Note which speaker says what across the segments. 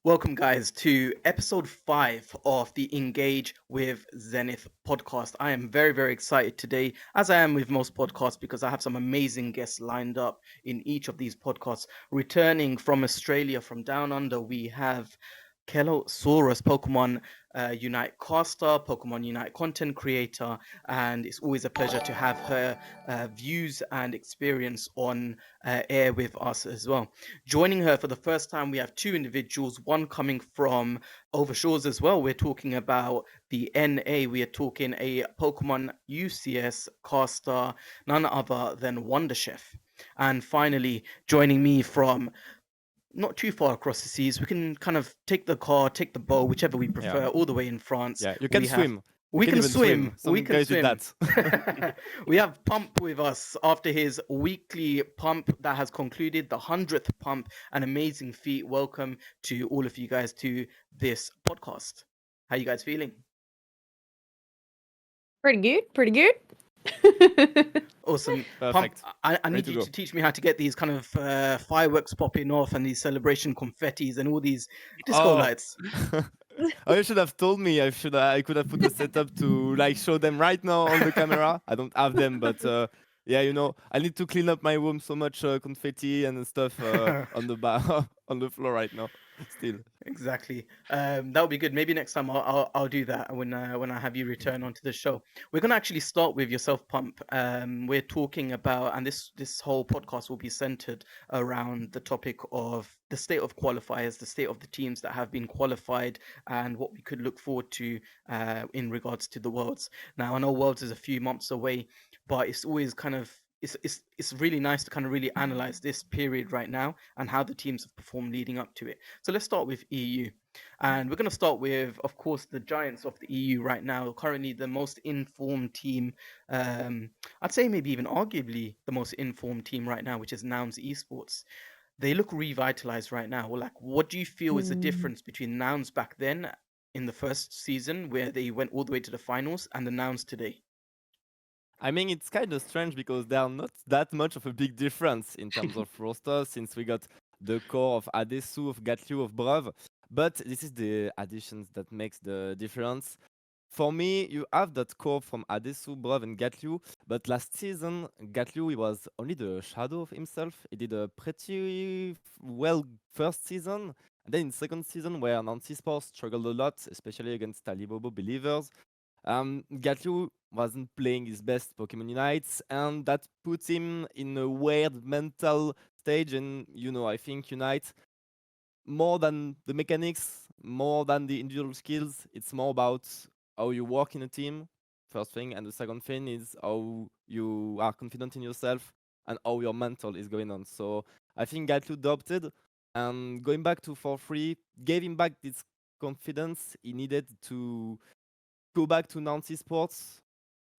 Speaker 1: Welcome, guys, to episode 5 of the Engage with Zenith podcast. I am very, very excited today, as I am with most podcasts, because I have some amazing guests lined up in each of these podcasts. Returning from Australia, from down under, we have Kelo Pokemon Unite caster, Pokemon Unite content creator, and it's always a pleasure to have her views and experience on air with us as well. Joining her for the first time, we have two individuals, one coming from overshores as well. We're talking about the NA, we are talking a Pokemon UCS caster, none other than Wonderchef. And finally, joining me from not too far across the seas, we can kind of take the car, take the boat, whichever we
Speaker 2: Yeah,
Speaker 1: prefer, all the way in France.
Speaker 2: yeah. You can
Speaker 1: We have
Speaker 2: swim. You
Speaker 1: we
Speaker 2: can
Speaker 1: can
Speaker 2: even swim.
Speaker 1: swim. We
Speaker 2: Some
Speaker 1: can
Speaker 2: guys did
Speaker 1: swim.
Speaker 2: that.
Speaker 1: We have Pump with us after his weekly pump that has concluded, the 100th pump, an amazing feat. Welcome to all of you guys to this podcast. How you guys feeling?
Speaker 3: Pretty good, pretty good.
Speaker 1: Awesome. Pump,
Speaker 2: Perfect.
Speaker 1: I
Speaker 2: Ready
Speaker 1: need
Speaker 2: to
Speaker 1: you
Speaker 2: go.
Speaker 1: to teach me how to get these kind of fireworks popping off and these celebration confettis and all these disco
Speaker 2: Oh.
Speaker 1: lights.
Speaker 2: Oh, you should have told me. I could have put a setup to like show them right now on the camera. I don't have them, but yeah, I need to clean up my room. So much confetti and stuff on the bar on the floor right now. Still.
Speaker 1: Exactly. That would be good. Maybe next time I'll do that when I have you return onto the show. We're gonna actually start with yourself, Pump. We're talking about, and this whole podcast will be centered around the topic of the state of qualifiers, the state of the teams that have been qualified, and what we could look forward to in regards to the Worlds. Now, I know Worlds is a few months away, but it's always kind of it's really nice to kind of really analyze this period right now and how the teams have performed leading up to it. So let's start with EU. And we're going to start with, of course, the giants of the EU right now, currently the most informed team. I'd say maybe even arguably the most informed team right now, which is Nouns Esports. They look revitalized right now. Well, like, what do you feel is the
Speaker 3: Mm.
Speaker 1: difference between Nouns back then in the first season, where they went all the way to the finals, and the Nouns today?
Speaker 2: I mean, it's kind of strange because there are not that much of a big difference in terms of roster since we got the core of Adesu, of Gatlu, of Brav. But this is the additions that makes the difference. For me, you have that core from Adesu, Brav, and Gatlu. But last season, Gatlu he was only the shadow of himself. He did a pretty well first season. And then in second season, where Nancy Sports struggled a lot, especially against Talibobo Believers, Gatlu wasn't playing his best Pokemon Unites, and that puts him in a weird mental stage. And I think Unite, more than the mechanics, more than the individual skills, it's more about how you work in a team. First thing, and the second thing is how you are confident in yourself and how your mental is going on. So I think Gatlu adopted, and going back to for free gave him back this confidence he needed to go back to Nancy Sports,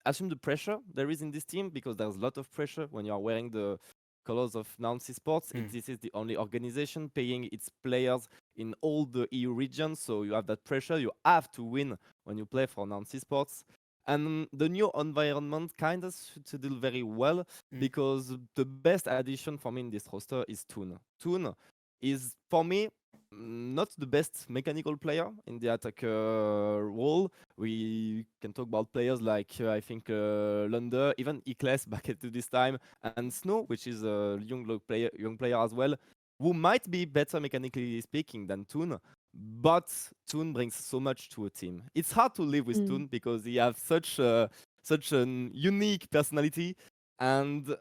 Speaker 2: assume the pressure there is in this team because there's a lot of pressure when you are wearing the colors of Nancy Sports.
Speaker 1: Mm.
Speaker 2: This is the only organization paying its players in all the EU regions, so you have that pressure. You have to win when you play for Nancy Sports. And the new environment kind of to do very well
Speaker 1: Mm.
Speaker 2: because the best addition for me in this roster is Toon. Toon is for me not the best mechanical player in the attacker role. We can talk about players like I think Lunder, even Ecless back at this time, and Snow, which is a young player as well, who might be better mechanically speaking than Toon. But Toon brings so much to a team. It's hard to live with
Speaker 3: Mm.
Speaker 2: Toon because he has such an unique personality, and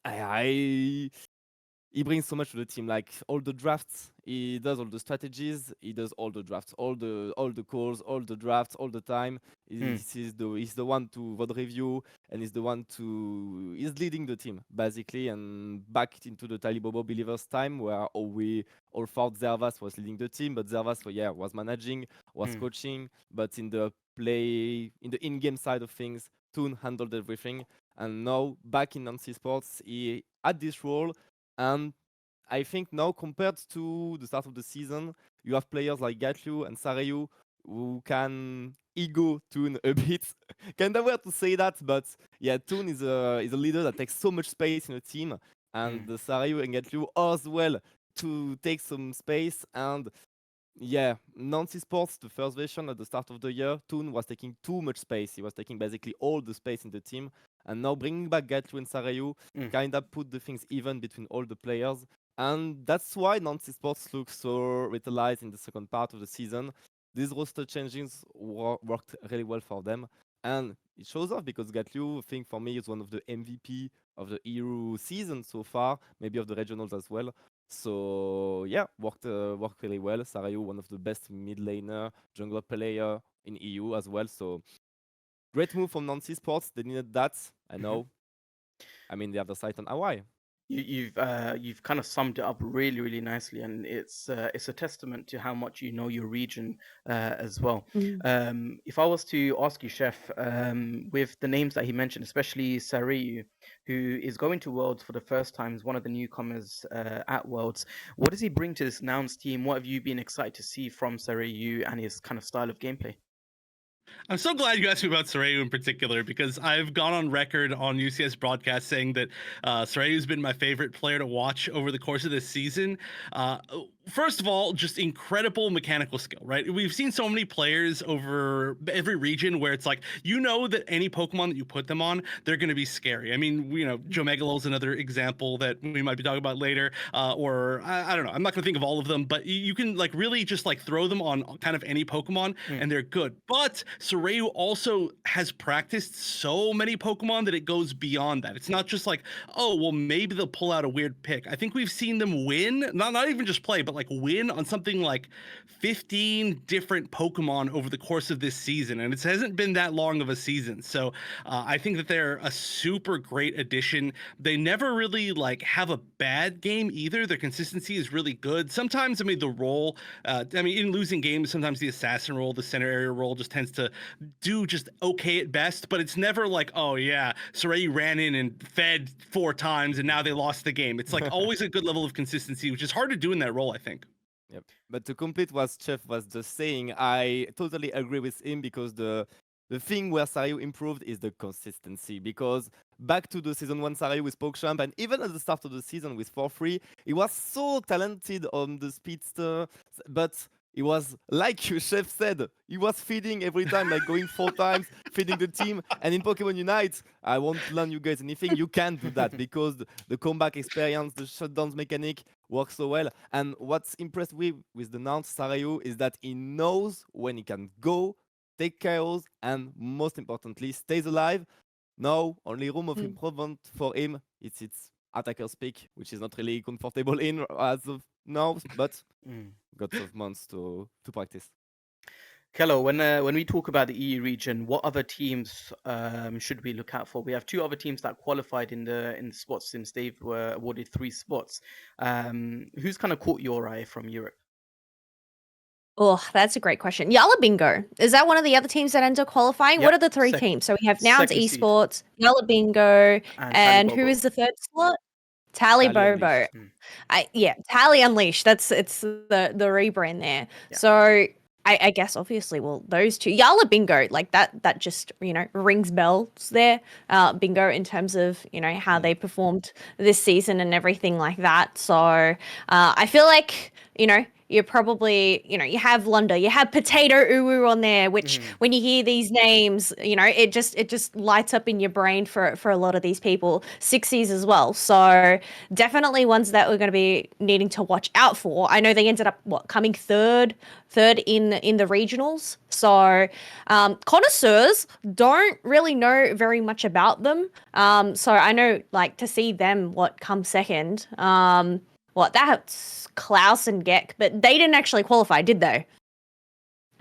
Speaker 2: I he brings so much to the team. Like all the drafts, he does all the strategies, he does all the drafts, all the calls, all the drafts, all the time.
Speaker 1: Mm.
Speaker 2: He's the one to vote review, and he's leading the team basically. And back into the Talibobo Believers time where we all thought Zervas was leading the team, but Zervas was managing, was
Speaker 1: Mm.
Speaker 2: coaching, but in the in-game side of things, Toon handled everything. And now back in Nancy Sports, he had this role. And I think now, compared to the start of the season, you have players like Gatlu and Sareyu who can ego Toon a bit. Kind of weird to say that, but yeah, Toon is a leader that takes so much space in a team, and
Speaker 1: Mm.
Speaker 2: the Sareyu and Gatlu as well to take some space. And Yeah, Nouns Esports, the first version at the start of the year, Toon was taking too much space. He was taking basically all the space in the team. And now bringing back Gatlu and Sareyu
Speaker 1: Mm.
Speaker 2: kind of put the things even between all the players. And that's why Nouns Esports looks so revitalized in the second part of the season. These roster changes worked really well for them. And it shows off because Gatlu, I think for me, is one of the MVP of the EU season so far, maybe of the regionals as well. So yeah, worked really well. Sareyu, one of the best mid laner, jungler player in EU as well. So great move from Nancy Sports. They needed that. I know. I mean, the other side on Hawaii.
Speaker 1: You've kind of summed it up really nicely, and it's a testament to how much you know your region as well. If I was to ask you, Chef, with the names that he mentioned, especially Sareyu, who is going to Worlds for the first time, is one of the newcomers at Worlds. What does he bring to this Nouns team? What have you been excited to see from Sareyu and his kind of style of gameplay?
Speaker 4: I'm so glad you asked me about Sareyu in particular because I've gone on record on UCS broadcast saying that Sareyu's been my favorite player to watch over the course of this season. First of all, just incredible mechanical skill, right? We've seen so many players over every region where it's like, you know that any Pokemon that you put them on, they're going to be scary. I mean, you know, Ombeagle is another example that we might be talking about later, or I don't know. I'm not going to think of all of them, but you can like really just like throw them on kind of any Pokemon and they're good. But Sareyu also has practiced so many Pokemon that it goes beyond that. It's not just like, oh, well, maybe they'll pull out a weird pick. I think we've seen them win, not even just play, but like win on something like 15 different Pokemon over the course of this season. And it hasn't been that long of a season. So I think that they're a super great addition. They never really like have a bad game either. Their consistency is really good. Sometimes, I mean, the role, in losing games, sometimes the assassin role, the center area role just tends to do just okay at best, but it's never like, oh yeah, Sareyu ran in and fed 4 times and now they lost the game. It's like always a good level of consistency, which is hard to do in that role, I think.
Speaker 2: Yep. But to complete what Chef was just saying, I totally agree with him because the thing where Sareyu improved is the consistency. Because back to the season 1 Sareyu with PUCS, and even at the start of the season with 4-3, he was so talented on the speedster, but he was, like you, Chef said, he was feeding every time, like going 4 times, feeding the team. And in Pokemon Unite, I won't learn you guys anything. You can't do that because the comeback experience, the shutdowns mechanic works so well. And what's impressed with the Nouns Sareyu is that he knows when he can go, take KOs, and most importantly, stays alive. Now, only room of improvement for him, it's attacker speak, which is not really comfortable in as of now, but got some months to practice.
Speaker 1: Kelo, when we talk about the EU region, what other teams should we look out for? We have 2 other teams that qualified in the spots since they were awarded 3 spots. Who's kind of caught your eye from Europe?
Speaker 3: Oh, that's a great question. Yalla Bingo. Is that one of the other teams that ended up qualifying?
Speaker 1: Yep,
Speaker 3: What are the 3 teams? So we have Nouns
Speaker 1: second seed.
Speaker 3: Esports, Yalla Bingo, and who
Speaker 1: Talibobo.
Speaker 3: is the third slot? Tally Bobo.
Speaker 2: Unleashed.
Speaker 3: Tally Unleashed. It's the rebrand there.
Speaker 1: Yeah.
Speaker 3: So I guess obviously, well, those 2. Yalla Bingo, like that just, you know, rings bells there. Bingo in terms of, you know, how they performed this season and everything like that. So I feel like, you know, you're probably, you know, you have Lunda, you have Potato Uwu on there, which when you hear these names, you know, it just lights up in your brain for a lot of these people. 60s as well. So definitely ones that we're going to be needing to watch out for. I know they ended up coming third in the regionals. So connoisseurs don't really know very much about them. So I know, like, to see them come second. That's Klaus and Geck, but they didn't actually qualify, did they?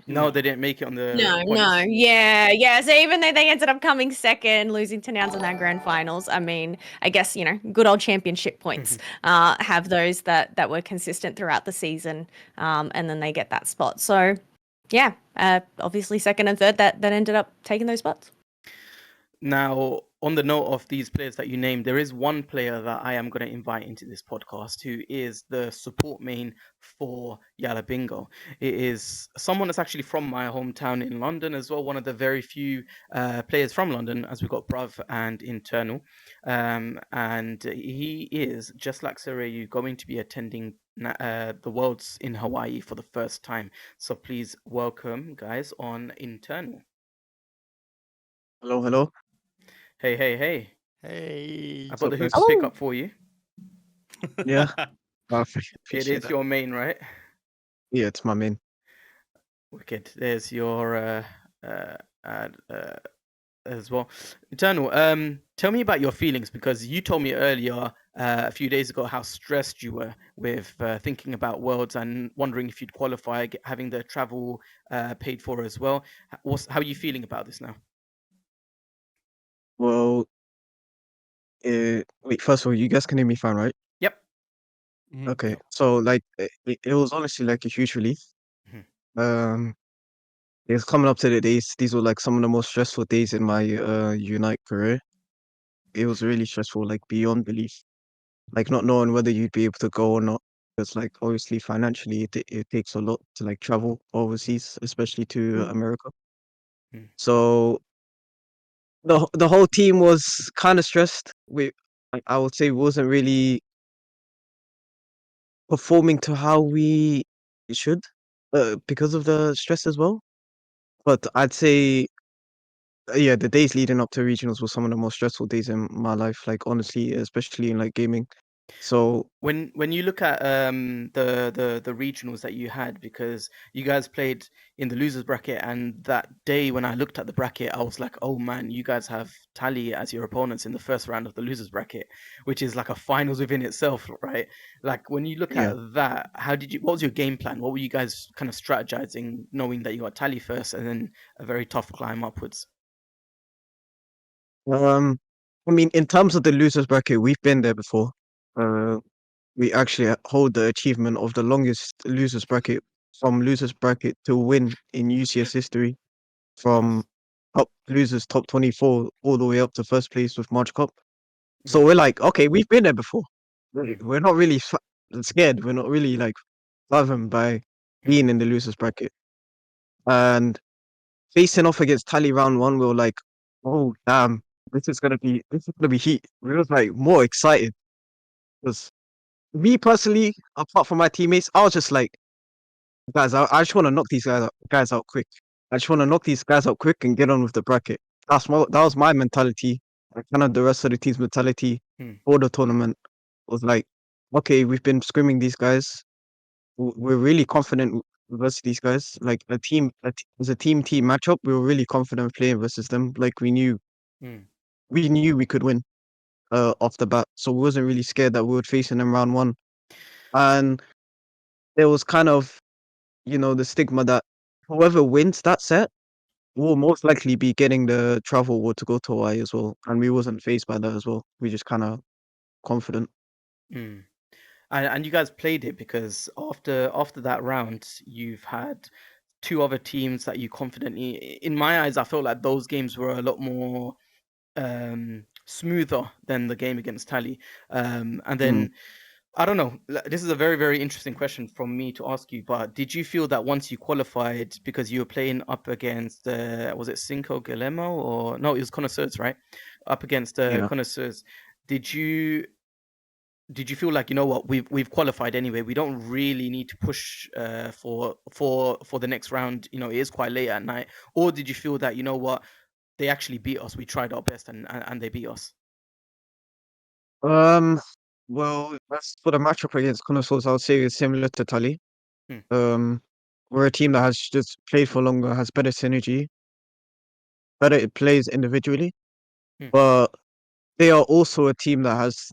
Speaker 1: No, they didn't make it on the
Speaker 3: No. Yeah. So even though they ended up coming second, losing to Nouns in that grand finals, I mean, I guess, you know, good old championship points have those that were consistent throughout the season, and then they get that spot. So, yeah, obviously second and third that ended up taking those spots.
Speaker 1: Now, on the note of these players that you named, there is one player that I am going to invite into this podcast who is the support main for Yalla Bingo. It is someone that's actually from my hometown in London as well, one of the very few players from London, as we've got Bruv and Internal. And he is, just like Sareyu, going to be attending the Worlds in Hawaii for the first time. So please welcome, guys, on Internal.
Speaker 5: Hello, hello.
Speaker 1: Hey, hey, hey.
Speaker 2: Hey.
Speaker 1: I've got the
Speaker 5: What's up,
Speaker 1: hoops
Speaker 5: guys?
Speaker 1: to pick
Speaker 3: Hello.
Speaker 1: up for you.
Speaker 5: Yeah, I
Speaker 1: It
Speaker 5: appreciate
Speaker 1: is
Speaker 5: that.
Speaker 1: your main, right?
Speaker 5: Yeah, it's my main.
Speaker 1: Wicked. There's your ad as well. Eternal, tell me about your feelings, because you told me earlier a few days ago how stressed you were with thinking about Worlds and wondering if you'd qualify, having the travel paid for as well. How are you feeling about this now?
Speaker 5: Well, wait, first of all, you guys can hear me fine, right?
Speaker 1: Yep.
Speaker 5: Okay,
Speaker 2: Yeah.
Speaker 5: so like it was honestly like a huge relief.
Speaker 1: Mhm.
Speaker 5: It was coming up to the days. These were like some of the most stressful days in my Unite career. It was really stressful, like beyond belief. Like not knowing whether you'd be able to go or not. Because like obviously financially it takes a lot to like travel overseas, especially to America.
Speaker 1: Mm.
Speaker 5: So the whole team was kind of stressed. I would say, wasn't really performing to how we should, because of the stress as well. But I'd say, yeah, the days leading up to regionals were some of the most stressful days in my life. Like honestly, especially in like gaming. So
Speaker 1: When you look at the regionals that you had, because you guys played in the losers bracket, and that day when I looked at the bracket, I was like, oh man, you guys have Tally as your opponents in the first round of the losers bracket, which is like a finals within itself, right? Like when you look
Speaker 5: yeah,
Speaker 1: at that, what was your game plan? What were you guys kind of strategizing, knowing that you got Tally first and then a very tough climb upwards?
Speaker 5: um, I mean, in terms of the losers bracket, we've been there before. Uh, we actually hold the achievement of the longest losers bracket from losers bracket to win in UCS history, from
Speaker 1: Nice.
Speaker 5: top 24 all the way up to first place with March Cup. So
Speaker 1: Mhm.
Speaker 5: we're like, okay, we've been there before.
Speaker 1: Mm.
Speaker 5: We're not really scared. We're not really like fathomed by
Speaker 1: Mm.
Speaker 5: being in the losers bracket. And facing off against Tally round one, we were like, oh damn, this is gonna be heat. We was like more excited because me personally, apart from my teammates, I was just like, guys, I just want to knock these guys out quick. I just want to knock these guys out quick and get on with the bracket. That was my mentality. And kind of the rest of the team's mentality
Speaker 1: Mm.
Speaker 5: for the tournament was like, okay, we've been scrimming these guys. We're really confident versus these guys. Like as a team matchup, we were really confident playing versus them. Like
Speaker 1: Mm.
Speaker 5: we knew we could win off the bat, so we wasn't really scared that we would face them in round one. And there was kind of the stigma that whoever wins that set will most likely be getting the travel award to go to Hawaii as well. And we wasn't phased by that as well. We just kind of confident.
Speaker 1: Mm. And you guys played it because after that round, you've had two other teams that you confidently. In my eyes, I felt like those games were a lot more smoother than the game against Tally. And
Speaker 5: Mm.
Speaker 1: then I don't know. This is a very very interesting question from me to ask you. But did you feel that once you qualified, because you were playing up against was it Cinco Guillermo, or no? It was Connoisseurs, right? Up against
Speaker 5: Yeah.
Speaker 1: Connoisseurs. Did you feel like, you know what, we've qualified anyway, we don't really need to push for the next round, it is quite late at night? Or did you feel that, you know what, they actually beat us, we tried our best, and they beat us?
Speaker 5: Um. Well, as for the matchup against Connoisseurs, I would say it's similar to Tally.
Speaker 1: Hmm.
Speaker 5: Um, we're a team that has just played for longer, has better synergy, better it plays individually,
Speaker 1: Hmm.
Speaker 5: but they are also a team that has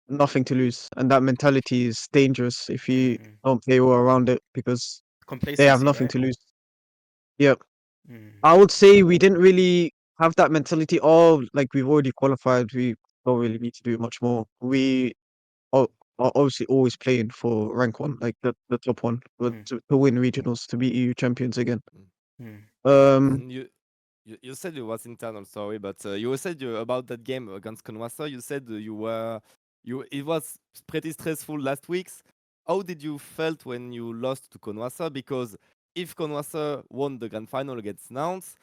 Speaker 5: nothing to lose, and that mentality is dangerous if you
Speaker 1: Hmm.
Speaker 5: don't play well around it because they have
Speaker 1: Complacency,
Speaker 5: nothing
Speaker 1: right?
Speaker 5: to lose. Yep.
Speaker 1: Hmm.
Speaker 5: I would say we didn't really have that mentality. Oh, like we've already qualified. We don't really need to do much more. We are, are obviously always playing for rank one, like the top one, but
Speaker 1: Hmm.
Speaker 5: to win regionals, to be EU champions again.
Speaker 2: Mm.
Speaker 1: Hmm.
Speaker 5: Um,
Speaker 2: And you You said it was internal, sorry, but you said about that game against Conwassa. You said it was pretty stressful last weeks. How did you felt when you lost to Conwassa? Because if Conwassa won the grand final against Nouns,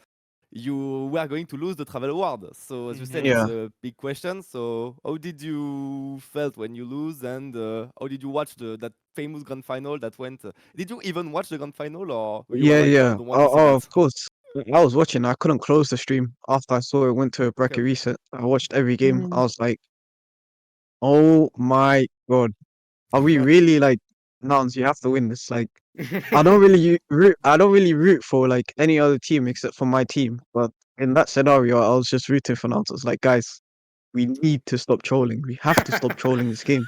Speaker 2: you were going to lose the travel award. So as you said,
Speaker 1: Mhm.
Speaker 2: it's
Speaker 5: Yeah.
Speaker 2: a big question. So how did you felt when you lose, and how did you watch that famous grand final that went? Did you even watch the grand final, or you were
Speaker 5: Yeah,
Speaker 2: like
Speaker 5: yeah.
Speaker 2: the one missing
Speaker 5: Oh,
Speaker 2: out?
Speaker 5: of course. I was watching. I couldn't close the stream after I saw it went to a
Speaker 2: Okay,
Speaker 5: bracket
Speaker 2: okay.
Speaker 5: reset. I watched every game. I
Speaker 3: Mm.
Speaker 5: was like, oh my God. Are we really like Nouns? You have to win this. Like, I don't really root. I don't really root for like any other team except for my team. But in that scenario, I was just rooting for Nouns. I was like, guys, we need to stop trolling. We have to stop trolling this game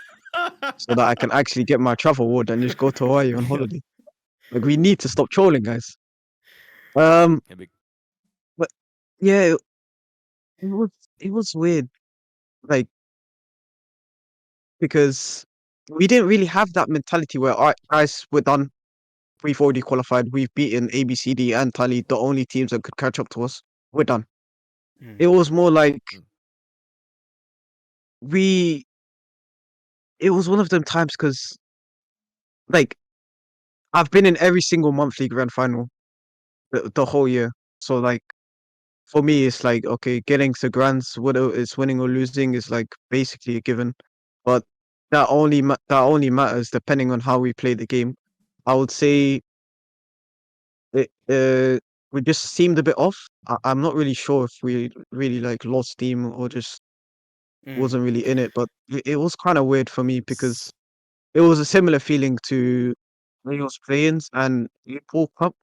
Speaker 5: so that I can actually get my travel award and just go to Hawaii on
Speaker 2: Yeah.
Speaker 5: holiday. Like, we need to stop trolling, guys. Um,
Speaker 2: Yeah,
Speaker 5: but yeah, it was it was weird. Like, because we didn't really have that mentality where, all right, guys, we're done. We've already qualified. We've beaten ABCD and Tally, the only teams that could catch up to us. We're done.
Speaker 1: Mm.
Speaker 5: It was more like
Speaker 2: Mm.
Speaker 5: we. It was one of them times because, like, I've been in every single monthly grand final the whole year. So, like, for me, it's like, okay, getting to grands, whether it's winning or losing, is like basically a given. But that only matters depending on how we play the game. I would say it, we just seemed a bit off. I'm not really sure if we really like lost steam or just
Speaker 1: Mm.
Speaker 5: wasn't really in it, but it was kind of weird for me
Speaker 2: S-
Speaker 5: because it was a similar feeling to Leo's play-ins and April Cup,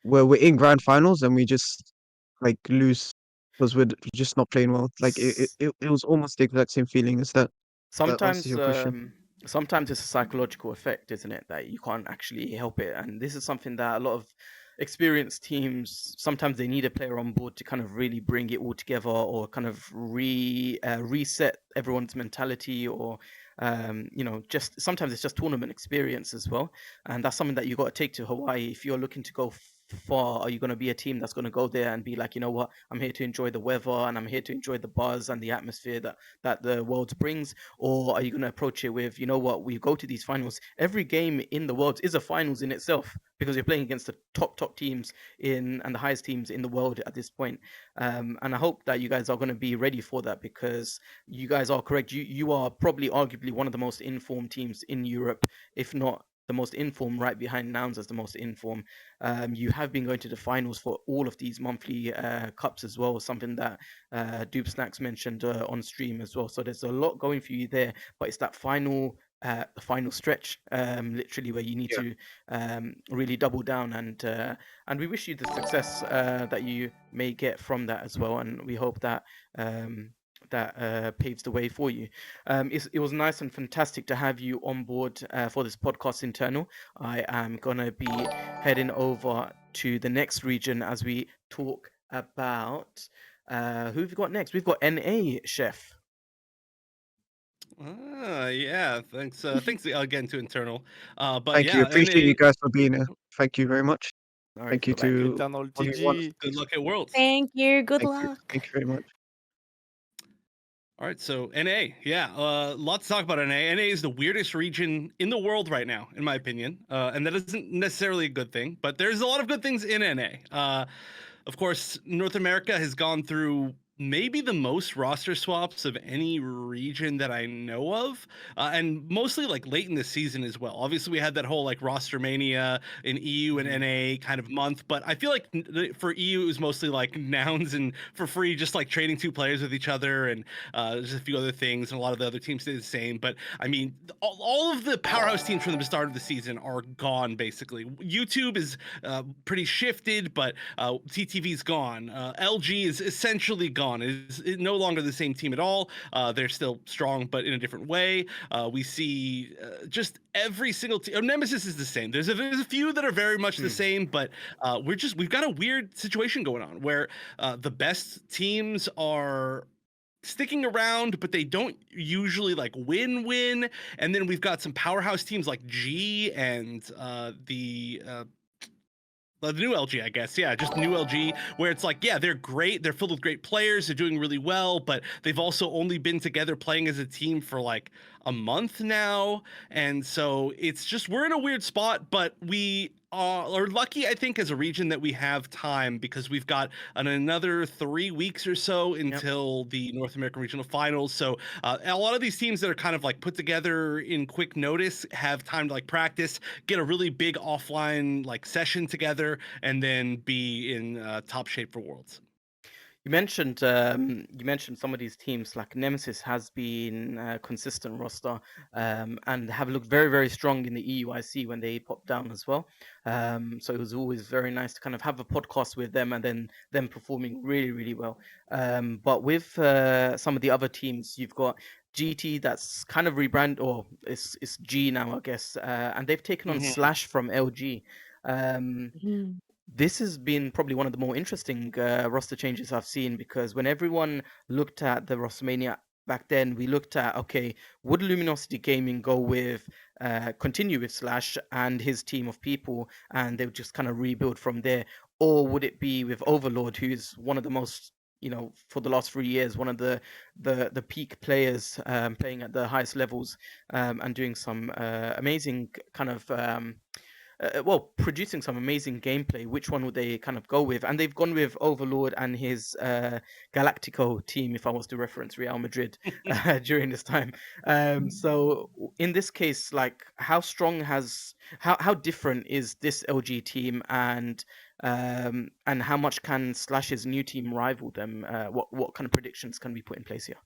Speaker 5: where we're in grand finals and we just like lose because we're just not playing well. Like
Speaker 1: S-
Speaker 5: it was almost the exact same feeling as that. That answers
Speaker 1: sometimes
Speaker 5: your question.
Speaker 1: sometimes it's a psychological effect, isn't it, that you can't actually help it, and this is something that a lot of experienced teams sometimes they need a player on board to kind of really bring it all together, or kind of reset everyone's mentality, or just sometimes it's just tournament experience as well, and that's something that you got to take to Hawaii if you're looking to go far. Are you going to be a team that's going to go there and be like, you know what, I'm here to enjoy the weather and I'm here to enjoy the buzz and the atmosphere that the world brings? Or are you going to approach it with, you know what, we go to these finals, every game in the world is a finals in itself, because you're playing against the top teams in and the highest teams in the world at this point. And I hope that you guys are going to be ready for that, because you guys are correct. You are probably arguably one of the most informed teams in Europe, if not the most informed, right behind Nouns as the most informed. You have been going to the finals for all of these monthly cups as well, something that Doob Snacks mentioned on stream as well. So there's a lot going for you there, but it's that the final stretch, literally, where you need
Speaker 5: Yeah.
Speaker 1: to really double down, and we wish you the success that you may get from that as well, and we hope that paves the way for you. It was nice and fantastic to have you on board for this podcast internal. I am gonna be heading over to the next region as we talk about who have we got next? We've got NA, Chef.
Speaker 4: Yeah. Thanks. Thanks again to internal. But
Speaker 5: Thank you.
Speaker 4: yeah,
Speaker 5: Appreciate you
Speaker 4: NA.
Speaker 5: guys for being here. Thank you very much.
Speaker 1: All right,
Speaker 5: Thank you
Speaker 1: feel
Speaker 2: Thank
Speaker 1: like
Speaker 2: you,
Speaker 5: to
Speaker 2: internal
Speaker 5: all you want.
Speaker 2: GG.
Speaker 4: Good luck at Worlds.
Speaker 3: Thank you. Good
Speaker 5: Thank you.
Speaker 3: luck.
Speaker 5: Thank you very much.
Speaker 4: All right, so NA, yeah, lots to talk about NA. NA is the weirdest region in the world right now, in my opinion, and that isn't necessarily a good thing. But there's a lot of good things in NA. Of course, North America has gone through maybe the most roster swaps of any region that I know of, and mostly like late in the season as well. Obviously, we had that whole like roster mania in EU and NA kind of month, but I feel like for EU it was mostly like Nouns and for free, just like trading two players with each other, and there's a few other things, and a lot of the other teams did the same. But I mean, all of the powerhouse teams from the start of the season are gone basically. YouTube is pretty shifted, but TTV's gone. LG is essentially gone. It's no longer the same team at all. They're still strong, but in a different way. We see just every single team. Nemesis is the same. There's a few that are very much the same, but we've got a weird situation going on where the best teams are sticking around, but they don't usually like win. And then we've got some powerhouse teams like G and the the new LG, I guess. Yeah, just new LG, where it's like, yeah, they're great. They're filled with great players. They're doing really well, but they've also only been together playing as a team for like a month now. And so it's just, we're in a weird spot, but we are lucky, I think, as a region that we have time because we've got another 3 weeks or so until the North American Regional Finals. So a lot of these teams that are kind of like put together in quick notice have time to like practice, get a really big offline like session together, and then be in top shape for Worlds.
Speaker 1: You mentioned some of these teams like Nemesis has been a consistent roster and have looked very, very strong in the EUIC when they popped down as well. So it was always very nice to kind of have a podcast with them and then them performing really, really well. But with some of the other teams, you've got GT that's kind of rebranded, or it's G now, I guess, and they've taken on Slash from LG. This has been probably one of the more interesting roster changes I've seen, because when everyone looked at the Rostermania back then, we looked at, okay, would Luminosity Gaming go with continue with Slash and his team of people and they would just kind of rebuild from there, or would it be with Overlord, who's one of the most, for the last 3 years, one of the peak players playing at the highest levels and doing some amazing kind of producing some amazing gameplay. Which one would they kind of go with? And they've gone with Overlord and his Galactico team, if I was to reference Real Madrid during this time. So in this case, like, how different is this LG team, and how much can Slash's new team rival them? What kind of predictions can we put in place here?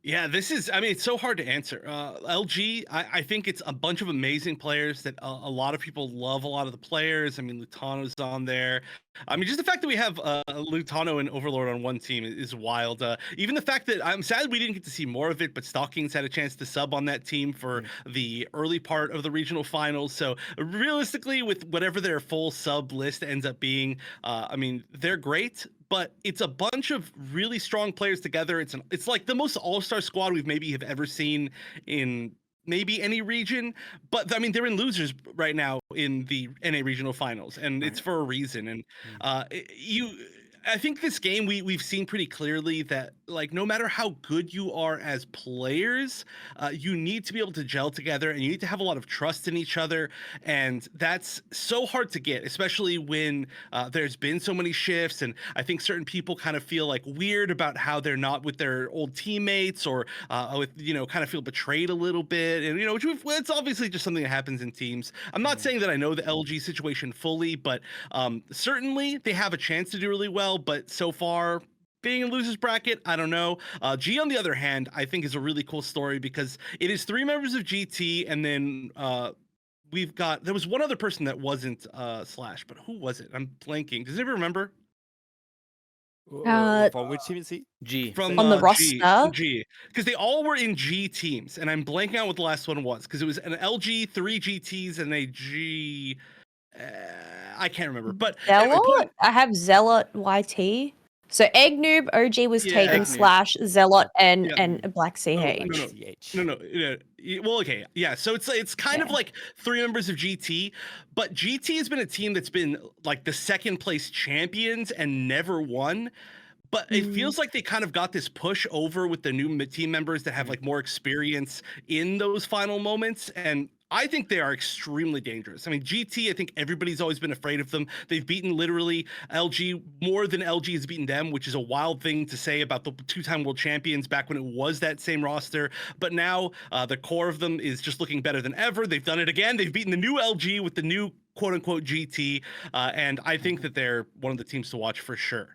Speaker 4: Yeah, it's so hard to answer. LG, I think it's a bunch of amazing players that a lot of people love. A lot of the players. I mean, Lutano's on there. I mean, just the fact that we have Lutano and Overlord on one team is wild. Even the fact that I'm sad we didn't get to see more of it, but Stalking's had a chance to sub on that team for the early part of the regional finals. So realistically, with whatever their full sub list ends up being, I mean, they're great. But it's a bunch of really strong players together. It's like the most all-star squad we've maybe have ever seen in maybe any region. But I mean, they're in losers right now in the NA regional finals, and it's for a reason. And I think this game we've seen pretty clearly that, like, no matter how good you are as players, you need to be able to gel together, and you need to have a lot of trust in each other. And that's so hard to get, especially when there's been so many shifts. And I think certain people kind of feel like weird about how they're not with their old teammates, or kind of feel betrayed a little bit. And it's obviously just something that happens in teams. I'm not saying that I know the LG situation fully, but certainly they have a chance to do really well. But so far, being in losers bracket, I don't know. G, on the other hand, I think is a really cool story because it is 3 members of GT, and then there was one other person that wasn't Slash, but who was it? I'm blanking. Does anybody remember?
Speaker 2: From which team is he?
Speaker 1: G.
Speaker 4: From
Speaker 3: on the roster?
Speaker 4: G. Because they all were in G teams, and I'm blanking out what the last one was, because it was an LG, 3 GTs, and a G. I can't remember, but
Speaker 3: Zealot? I have Zealot YT. So Egg Noob OG was taken, Slash, Zealot, and Black CH.
Speaker 4: No. Well, okay, yeah. So it's kind of like 3 members of GT, but GT has been a team that's been like the second place champions and never won. But it feels like they kind of got this push over with the new team members that have like more experience in those final moments. And I think they are extremely dangerous. I mean, GT, I think everybody's always been afraid of them. They've beaten literally LG more than LG has beaten them, which is a wild thing to say about the 2-time world champions back when it was that same roster. But now the core of them is just looking better than ever. They've done it again. They've beaten the new LG with the new quote-unquote GT. And I think that they're one of the teams to watch for sure.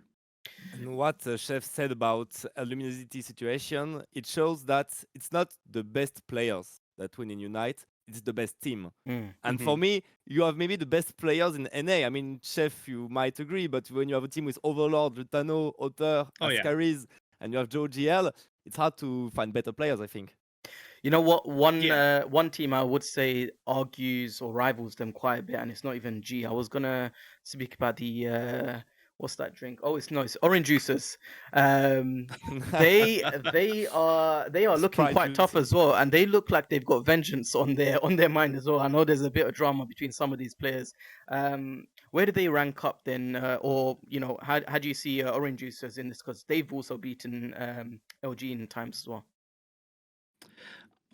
Speaker 2: And what Chef said about a Luminosity situation, it shows that it's not the best players that win in Unite, it's the best team. And for me, you have maybe the best players in NA. I mean, Chef, you might agree, but when you have a team with Overlord, Lutano, Otter, Ascaris, and you have Joe GL, it's hard to find better players, I think.
Speaker 1: You know what? One team I would say argues or rivals them quite a bit, and it's not even G. I was gonna speak about the what's that drink? Oh, it's orange juices. Um, they are looking
Speaker 2: Sprite
Speaker 1: quite tough
Speaker 2: juices.
Speaker 1: as well, and they look like they've got vengeance on their mind as well. I know there's a bit of drama between some of these players. Where do they rank up then, or how do you see orange juices in this? Because they've also beaten LG in times as well.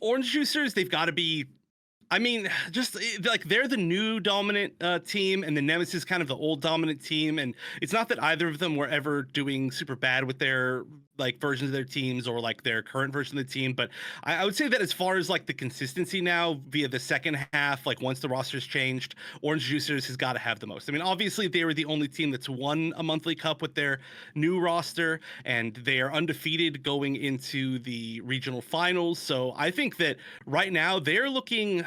Speaker 4: Orange Juicers, they've got to be. I mean, just like they're the new dominant team, and the Nemesis kind of the old dominant team. And it's not that either of them were ever doing super bad with their like versions of their teams or like their current version of the team. But I would say that as far as like the consistency now via the second half, like once the roster's changed, Orange Juicers has got to have the most. I mean, obviously they were the only team that's won a monthly cup with their new roster, and they are undefeated going into the regional finals. So I think that right now they're looking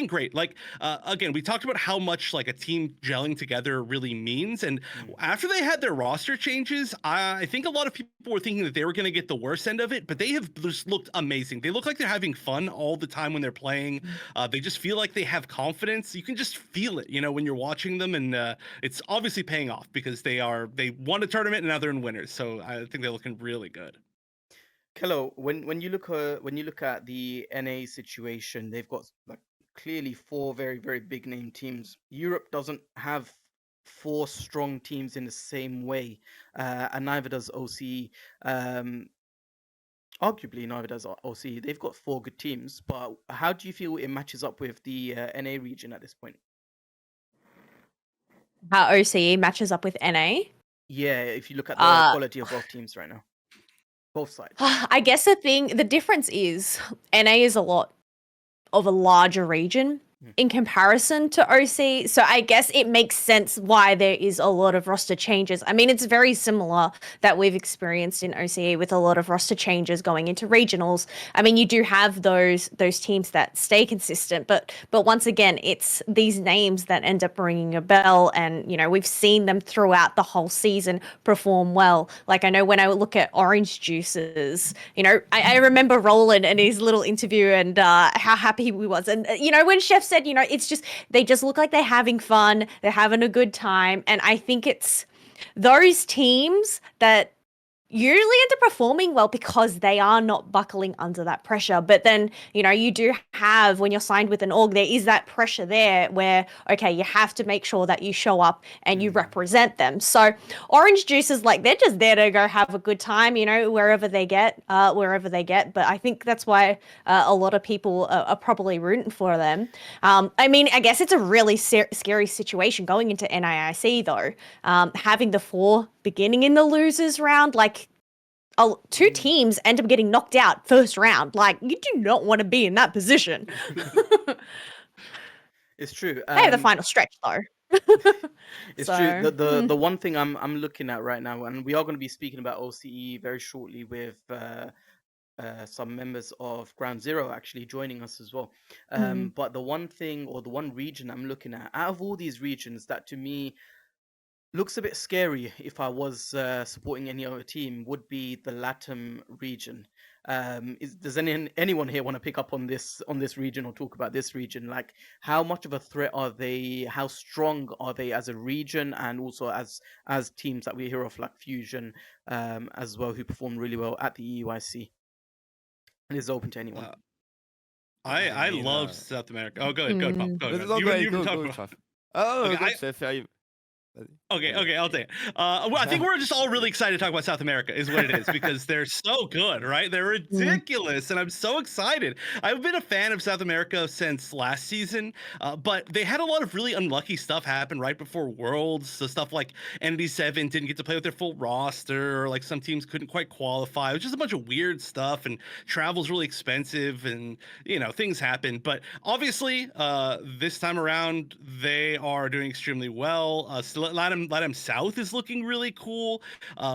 Speaker 4: great. Like again, we talked about how much like a team gelling together really means, and after they had their roster changes, I think a lot of people were thinking that they were going to get the worst end of it, but they have just looked amazing. They look like they're having fun all the time when they're playing. They just feel like they have confidence. You can just feel it, when you're watching them, and it's obviously paying off because they won a tournament and now they're in winners. So I think they're looking really good.
Speaker 1: Kelo, when you look at the NA situation, they've got like clearly four very, very big name teams. Europe doesn't have four strong teams in the same way, and neither does OCE. Arguably, neither does OCE. They've got four good teams, but how do you feel it matches up with the NA region at this point?
Speaker 3: How OCE matches up with NA?
Speaker 1: Yeah, if you look at the quality of both teams right now, both sides.
Speaker 3: I guess the difference is NA is a lot of a larger region in comparison to OC. So I guess it makes sense why there is a lot of roster changes. I mean, it's very similar that we've experienced in OCE with a lot of roster changes going into regionals. I mean, you do have those teams that stay consistent, but once again, it's these names that end up ringing a bell, and we've seen them throughout the whole season perform well. Like I know when I look at Orange Juices, I remember Roland and his little interview and how happy he was, and when Chef said, it's just they just look like they're having fun, they're having a good time, and I think it's those teams that usually end up performing well because they are not buckling under that pressure. But then, you do have, when you're signed with an org, there is that pressure there where, okay, you have to make sure that you show up and you represent them. So Orange Juice is like, they're just there to go have a good time, wherever they get. But I think that's why a lot of people are probably rooting for them. I mean, I guess it's a really scary situation going into NIIC though. Having the four beginning in the losers round, like two teams end up getting knocked out first round. Like, you do not want to be in that position.
Speaker 1: It's true.
Speaker 3: They have the final stretch though.
Speaker 1: It's true. The one thing I'm looking at right now, and we are going to be speaking about OCE very shortly with some members of Ground Zero actually joining us as well. But the one thing, or the one region I'm looking at, out of all these regions, that to me looks a bit scary if I was supporting any other team, would be the LATAM region. Does anyone here want to pick up on this region or talk about this region? Like, how much of a threat are they? How strong are they as a region, and also as teams that we hear of, like Fusion, as well, who performed really well at the EUIC? It is open to anyone.
Speaker 4: I love South America. Oh, go ahead, Pop. Go ahead.
Speaker 2: No,
Speaker 4: You
Speaker 2: go,
Speaker 4: talk
Speaker 2: go,
Speaker 4: about.
Speaker 2: Chef. Oh,
Speaker 4: Okay,
Speaker 2: good, Chef. Yeah,
Speaker 4: Okay, I'll take it. Well, I think we're just all really excited to talk about South America, is what it is, because they're so good, right? They're ridiculous, and I'm so excited. I've been a fan of South America since last season, but they had a lot of really unlucky stuff happen right before Worlds. So stuff like ND7 didn't get to play with their full roster, or like some teams couldn't quite qualify. It was just a bunch of weird stuff, and travel's really expensive, and things happen. But obviously, this time around, they are doing extremely well. LATAM South is looking really cool.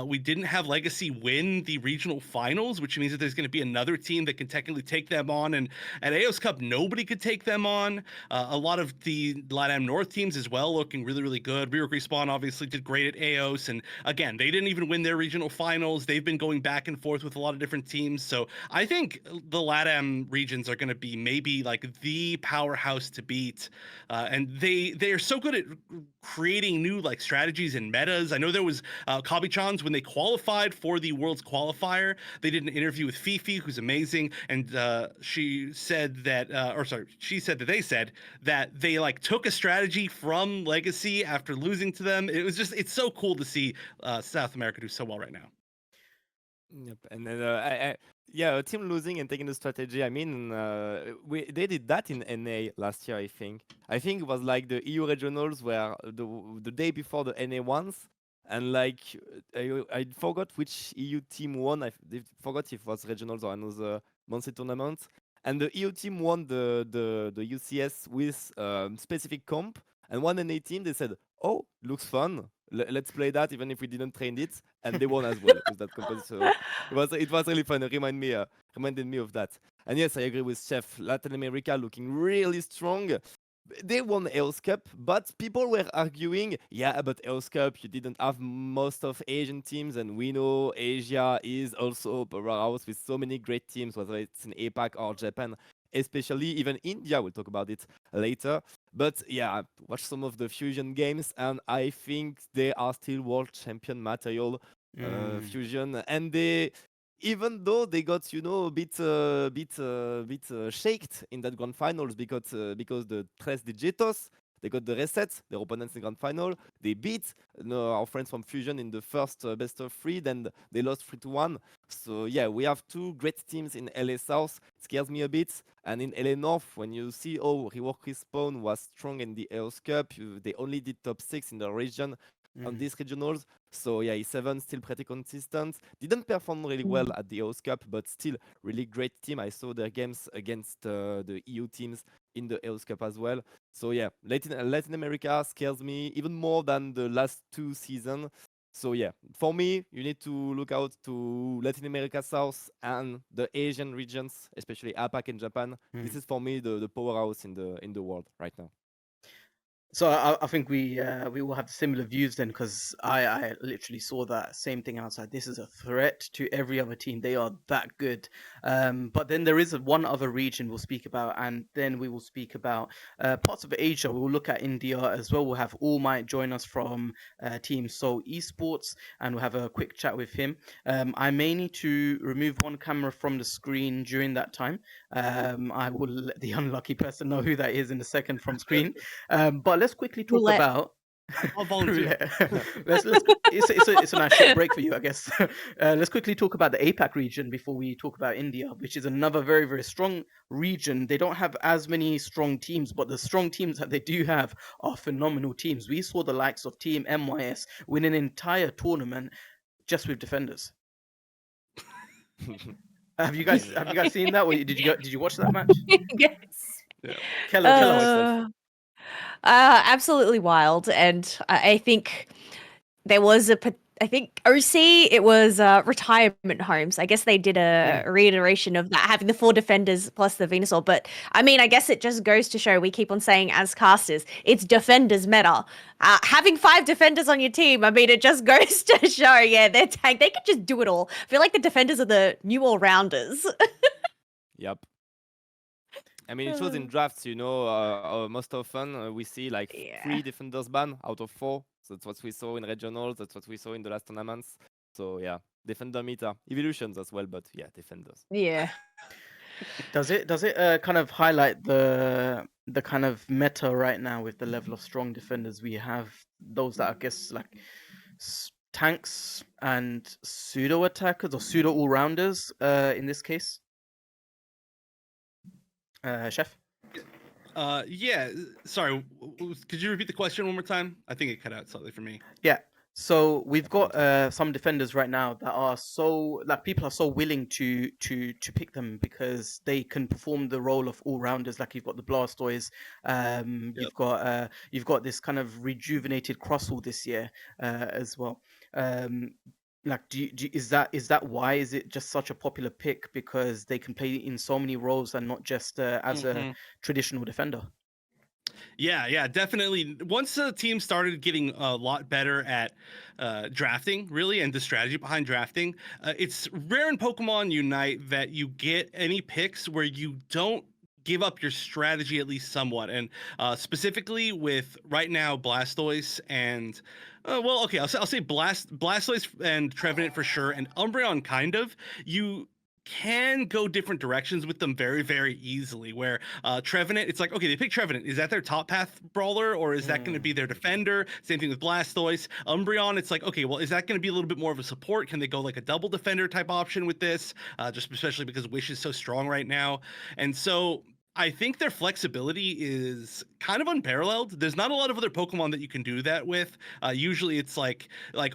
Speaker 4: We didn't have Legacy win the regional finals, which means that there's going to be another team that can technically take them on. And at AOS Cup, nobody could take them on. A lot of the LATAM North teams as well looking really, really good. Rework Respawn obviously did great at AOS. And again, they didn't even win their regional finals. They've been going back and forth with a lot of different teams. So I think the LATAM regions are going to be maybe like the powerhouse to beat. And they are so good at creating new new like strategies and metas. I know there was Kabi-chan's when they qualified for the World's Qualifier. They did an interview with Fifi, who's amazing, and she said that, she said that they said that they like took a strategy from Legacy after losing to them. It's so cool to see South America do so well right now.
Speaker 2: Yep, and then yeah, a team losing and taking the strategy. I mean, they did that in NA last year. I think it was like the EU regionals were the day before the NA ones, and like I forgot which EU team won. I forgot if it was regionals or another monthly tournament. And the EU team won the UCS with specific comp, and one NA team they said, "Oh, looks fun. Let's play that even if we didn't train it," and they won as well with that comp. So it was really fun. It reminded me of that. And yes, I agree with Chef. Latin America looking really strong. They won EOS Cup, but people were arguing, yeah, but EOS Cup, you didn't have most of Asian teams, and we know Asia is also a powerhouse with so many great teams, whether it's in APAC or Japan, especially even India. We'll talk about it later. But yeah, watch some of the Fusion games, and I think they are still world champion material. Fusion, and they, even though they got a bit shaked in that grand finals because the Tres Digitos, they got the reset, their opponents in grand final. They beat our friends from Fusion in the first best of 3, then they lost 3-1. So yeah, we have two great teams in LA South. It scares me a bit. And in LA North, when you see Rework Respawn was strong in the EOS Cup, they only did top 6 in the region on these regionals. So yeah, E7 still pretty consistent. Didn't perform really well at the EOS Cup, but still really great team. I saw their games against the EU teams in the EOS Cup as well. So yeah, Latin America scares me even more than the last 2 seasons. So yeah, for me, you need to look out to Latin America South and the Asian regions, especially APAC and Japan. This is for me the powerhouse in the world right now.
Speaker 1: So I think we will have similar views then, because I literally saw that same thing outside. This is a threat to every other team. They are that good. But then there is one other region we'll speak about, and then we will speak about parts of Asia. We'll look at India as well. We'll have AllMight join us from Team Seoul Esports, and we'll have a quick chat with him. I may need to remove one camera from the screen during that time. I will let the unlucky person know who that is in a second from screen. But let's quickly talk
Speaker 3: Roulette.
Speaker 1: about.
Speaker 4: I'll volunteer.
Speaker 1: It's a nice short break for you, I guess. Let's quickly talk about the APAC region before we talk about India, which is another very, very strong region. They don't have as many strong teams, but the strong teams that they do have are phenomenal teams. We saw the likes of Team MYS win an entire tournament just with defenders. Have you guys seen that? Or did you watch that match?
Speaker 3: Yes.
Speaker 4: Yeah.
Speaker 1: Kelo.
Speaker 3: Absolutely wild. And I think there was I think OC, it was retirement homes. I guess they did a reiteration of that, having the 4 defenders plus the Venusaur. But I mean, I guess it just goes to show, we keep on saying as casters, it's defenders meta. Having 5 defenders on your team, I mean, it just goes to show, yeah, they're tank. They could just do it all. I feel like the defenders are the new all-rounders.
Speaker 2: Yep. I mean, it shows in drafts, most often we see like 3 defenders ban out of 4. So that's what we saw in regionals. That's what we saw in the last tournaments. So yeah, defender meta. Evolutions as well, but yeah, defenders.
Speaker 3: Yeah.
Speaker 1: Does it kind of highlight the kind of meta right now with the level of strong defenders we have? Those that I guess like tanks and pseudo attackers or pseudo all rounders in this case. Chef?
Speaker 4: Yeah. Sorry. Could you repeat the question one more time? I think it cut out slightly for me.
Speaker 1: Yeah. So we've got some defenders right now that are so like people are so willing to pick them because they can perform the role of all rounders. Like you've got the Blastoise, you've got this kind of rejuvenated Crosshaul this year as well. Like, is that why is it just such a popular pick, because they can play in so many roles and not just as a traditional defender?
Speaker 4: Yeah, definitely. Once the team started getting a lot better at drafting, really, and the strategy behind drafting, it's rare in Pokemon Unite that you get any picks where you don't give up your strategy at least somewhat. And specifically with right now Blastoise and I'll say Blastoise and Trevenant for sure, and Umbreon kind of. You can go different directions with them very, very easily. Where Trevenant, it's like, okay, they pick Trevenant. Is that their top path brawler, or is that going to be their defender? Same thing with Blastoise. Umbreon, it's like, okay, well, is that going to be a little bit more of a support? Can they go like a double defender type option with this? Just especially because Wish is so strong right now. And so I think their flexibility is kind of unparalleled. There's not a lot of other Pokemon that you can do that with. Usually it's like,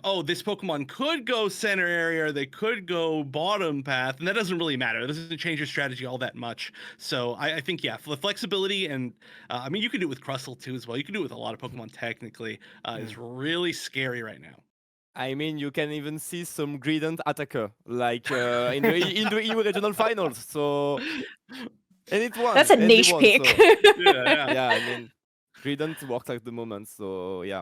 Speaker 4: oh, this Pokemon could go center area, or they could go bottom path, and that doesn't really matter. It doesn't change your strategy all that much. So I think, yeah, for the flexibility, and I mean, you can do it with Crustle too as well. You can do it with a lot of Pokemon technically. It's really scary right now.
Speaker 2: I mean, you can even see some gradient attacker, like in the EU regional finals. So, and it won.
Speaker 3: That's a
Speaker 2: and they
Speaker 3: niche
Speaker 2: won,
Speaker 3: pick.
Speaker 2: so,
Speaker 4: Yeah.
Speaker 2: yeah, I mean, gradient works at the moment. So yeah.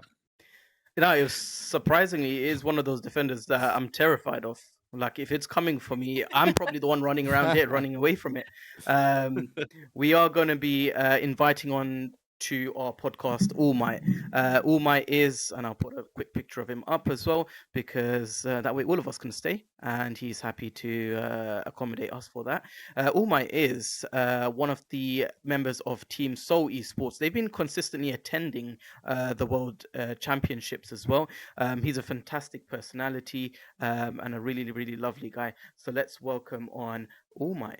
Speaker 1: You know, it was surprisingly is one of those defenders that I'm terrified of. Like, if it's coming for me, I'm probably the one running around here, running away from it. We are going to be inviting on to our podcast AllMight. AllMight is, and I'll put a quick picture of him up as well, because that way all of us can stay, and he's happy to accommodate us for that. AllMight is one of the members of Team Seoul Esports. They've been consistently attending the World Championships as well. He's a fantastic personality and a really, really lovely guy. So let's welcome on AllMight.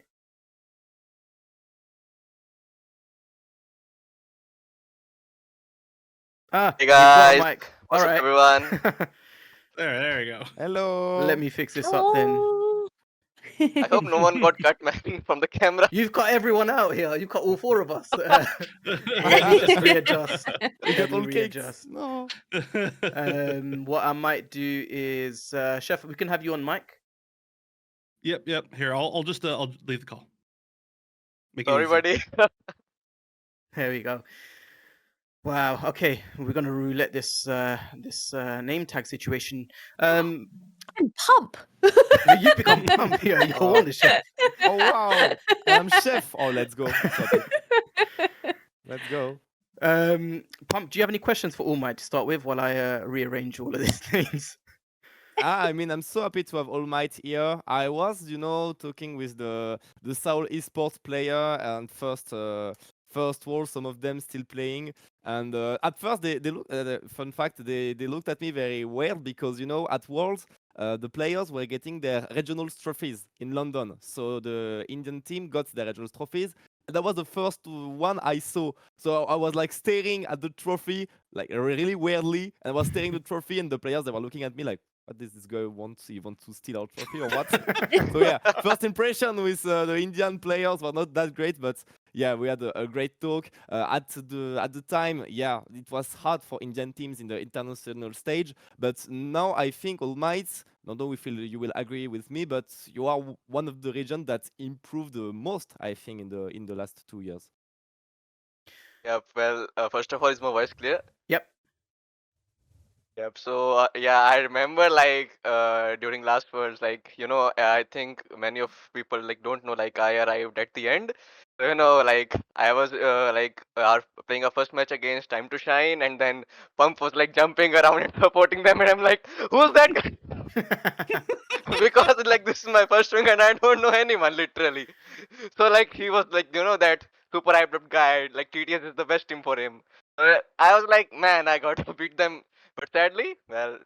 Speaker 6: Hey
Speaker 1: You've got a
Speaker 6: guys,
Speaker 1: mic.
Speaker 6: what's
Speaker 1: All
Speaker 6: up
Speaker 1: right.
Speaker 6: everyone?
Speaker 4: There we go.
Speaker 2: Hello.
Speaker 1: Let me fix this up then.
Speaker 3: Oh.
Speaker 6: I hope no one got cut man from the camera.
Speaker 1: You've got everyone out here. You've got all four of us. Let me just readjust.
Speaker 2: We
Speaker 1: Let
Speaker 2: got
Speaker 1: me
Speaker 2: all cakes.
Speaker 1: readjust.
Speaker 2: No.
Speaker 1: What I might do is, Chef, we can have you on mic.
Speaker 4: Yep. Here, I'll just I'll leave the call. Make it
Speaker 6: Sorry,
Speaker 4: easy.
Speaker 6: buddy.
Speaker 1: There we go. Wow. Okay, we're gonna roulette this name tag situation.
Speaker 3: And Pump.
Speaker 1: You become Pump here. You're Wonderchef.
Speaker 2: Oh wow. I'm chef. Oh, let's go. Let's go.
Speaker 1: Pump, do you have any questions for AllMight to start with while I rearrange all of these names?
Speaker 2: I mean, I'm so happy to have AllMight here. I was, talking with the Seoul Esports player and first world, some of them still playing. And at first, they look. Fun fact, they looked at me very weird because at Worlds, the players were getting their regional trophies in London. So the Indian team got their regional trophies. That was the first one I saw. So I was like staring at the trophy, like really weirdly, and I was staring at the trophy, and the players they were looking at me like, what does this guy want? He want to steal our trophy or what? So yeah, first impression with the Indian players were not that great, but yeah, we had a great talk. At the time, yeah, it was hard for Indian teams in the international stage, but now I think AllMight, although we feel you will agree with me, but you are one of the regions that improved the most, I think, in the last 2 years.
Speaker 6: Yep. Well, first of all, is my voice clear?
Speaker 1: Yep.
Speaker 6: Yep. So yeah, I remember like during last words, like I think many of people like don't know like I arrived at the end. So, like I was playing our first match against Time to Shine, and then Pump was like jumping around and supporting them, and I'm like, who's that guy? Because like this is my first swing and I don't know anyone literally. So like he was like that super hyped up guy, like TTS is the best team for him. I was like, man, I got to beat them, but sadly, well,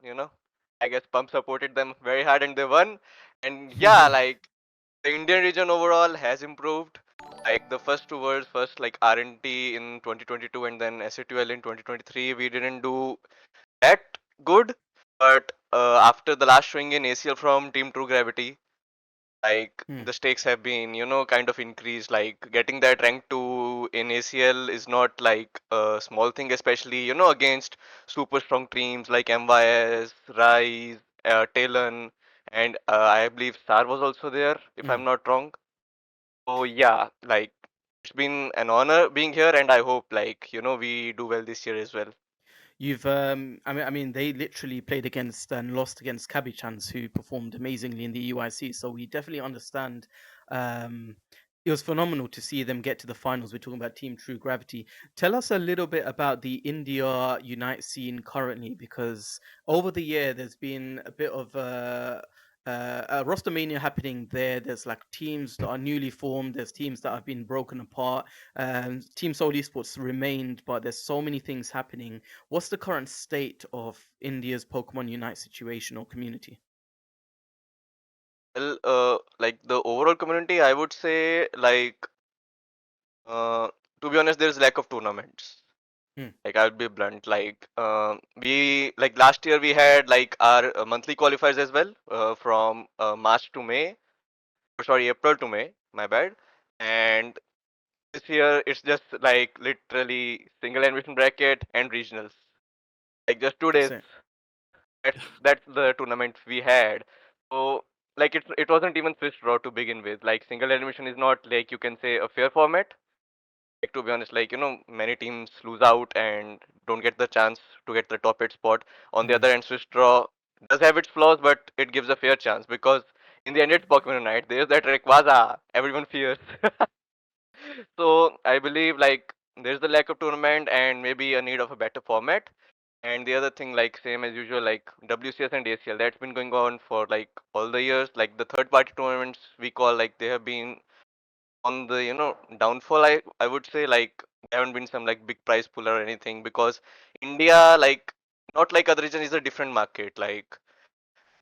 Speaker 6: I guess Pump supported them very hard and they won. And yeah, like the Indian region overall has improved. Like the first 2 words, first like R&T in 2022 and then SATL in 2023, we didn't do that good. But after the last showing in ACL from Team True Gravity, like the stakes have been, kind of increased. Like getting that rank 2 in ACL is not like a small thing, especially, against super strong teams like MYS, Rise, Talon, and I believe Star was also there, if I'm not wrong. So yeah, like it's been an honor being here, and I hope like we do well this year as well.
Speaker 1: You've I mean they literally played against and lost against Cabbage Chance, who performed amazingly in the UIC, so we definitely understand it was phenomenal to see them get to the finals. We're talking about Team True Gravity. Tell us a little bit about the India Unite scene currently, because over the year there's been a bit of a roster mania happening there. There's like teams that are newly formed. There's teams that have been broken apart. Team Soul Esports remained, but there's so many things happening. What's the current state of India's Pokemon Unite situation or community?
Speaker 6: Well, like the overall community, I would say, like, to be honest, there's lack of tournaments.
Speaker 1: Hmm.
Speaker 6: Like, I'll be blunt. Like, we like last year we had like our monthly qualifiers as well, from March to May. Sorry, April to May. My bad. And this year it's just like literally single elimination bracket and regionals. Like just 2 days.
Speaker 1: That's it.
Speaker 6: That's the tournament we had. So like it wasn't even Swiss draw to begin with. Like single elimination is not like you can say a fair format. Like to be honest, like many teams lose out and don't get the chance to get the top 8 spot. On the
Speaker 1: Mm.
Speaker 6: other hand, Swiss draw does have its flaws, but it gives a fair chance because in the end it's Pokemon Unite. There's that Rayquaza everyone fears. So I believe like there's the lack of tournament and maybe a need of a better format. And the other thing, like same as usual, like WCS and ACL, that's been going on for like all the years. Like the third party tournaments we call, like they have been on the downfall. I would say like there haven't been some like big prize pool or anything because India, like not like other regions, is a different market. Like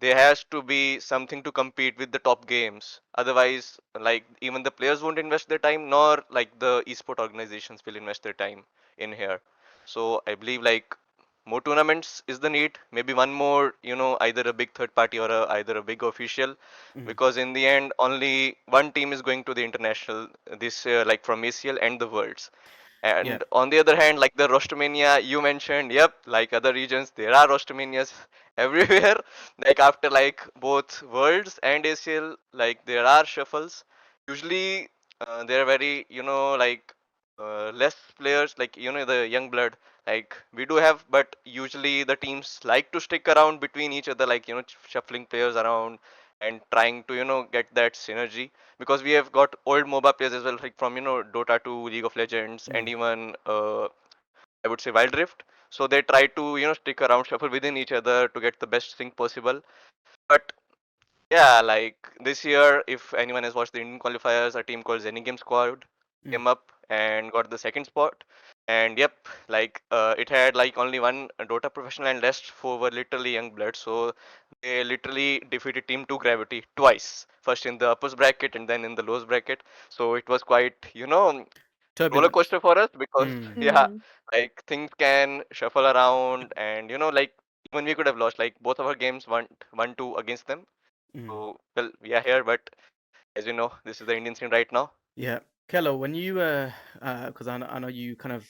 Speaker 6: there has to be something to compete with the top games. Otherwise, like even the players won't invest their time, nor like the esport organizations will invest their time in here. So I believe like more tournaments is the need. Maybe one more, either a big third party or either a big official,
Speaker 1: Mm.
Speaker 6: because in the end, only one team is going to the international this year, like from ACL and the Worlds.
Speaker 1: Yeah.
Speaker 6: And on the other hand, like the Rostermania you mentioned, yep, like other regions, there are Rostermanias everywhere. Like after like both Worlds and ACL, like there are shuffles. Usually, they're very, like less players, like the young blood. Like we do have, but usually the teams like to stick around between each other, like shuffling players around and trying to get that synergy because we have got old MOBA players as well, like from Dota 2, League of Legends, and
Speaker 1: Mm.
Speaker 6: even I would say Wild Rift. So they try to stick around, shuffle within each other to get the best sync possible. But yeah, like this year, if anyone has watched the Indian qualifiers, a team called Zenith Game Squad
Speaker 1: Mm.
Speaker 6: came up and got the second spot. And yep, like it had like only one Dota professional and rest four were literally young blood. So they literally defeated Team 2 Gravity twice. First in the uppers bracket and then in the lowest bracket. So it was quite, roller
Speaker 1: Turbulent.
Speaker 6: coaster for us because
Speaker 1: Mm.
Speaker 6: yeah,
Speaker 3: Mm.
Speaker 6: like things can shuffle around and like even we could have lost. Like both of our games went 1-2 against them.
Speaker 1: Mm.
Speaker 6: So, well, we are here, but as you know, this is the Indian scene right now.
Speaker 1: Yeah. Kelo, when you because I know you kind of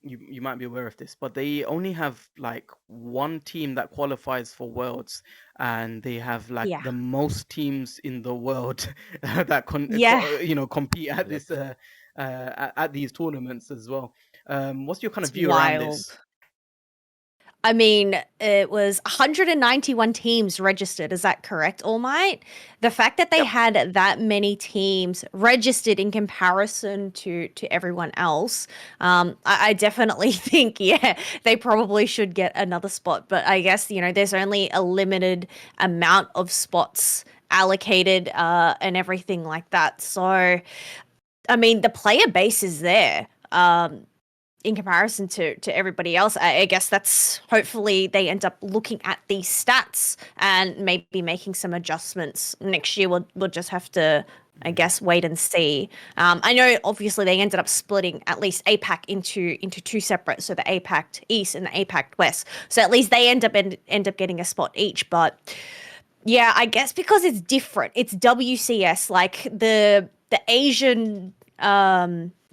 Speaker 1: you might be aware of this, but they only have like one team that qualifies for Worlds, and they have like
Speaker 3: Yeah.
Speaker 1: the most teams in the world that
Speaker 3: Yeah.
Speaker 1: compete at
Speaker 2: Yep.
Speaker 1: this at these tournaments as well. What's your kind of
Speaker 3: It's
Speaker 1: view around
Speaker 3: wild.
Speaker 1: this?
Speaker 3: I mean, it was 191 teams registered. Is that correct, AllMight? The fact that they
Speaker 6: Yep.
Speaker 3: had that many teams registered in comparison to everyone else, I definitely think, yeah, they probably should get another spot. But I guess, there's only a limited amount of spots allocated and everything like that. So, I mean, the player base is there. In comparison to everybody else, I guess that's hopefully they end up looking at these stats and maybe making some adjustments next year. We'll just have to, I guess, wait and see. I know obviously they ended up splitting at least APAC into two separate, so the APAC East and the APAC West. So at least they end up getting a spot each. But yeah, I guess because it's different. It's WCS, like the Asian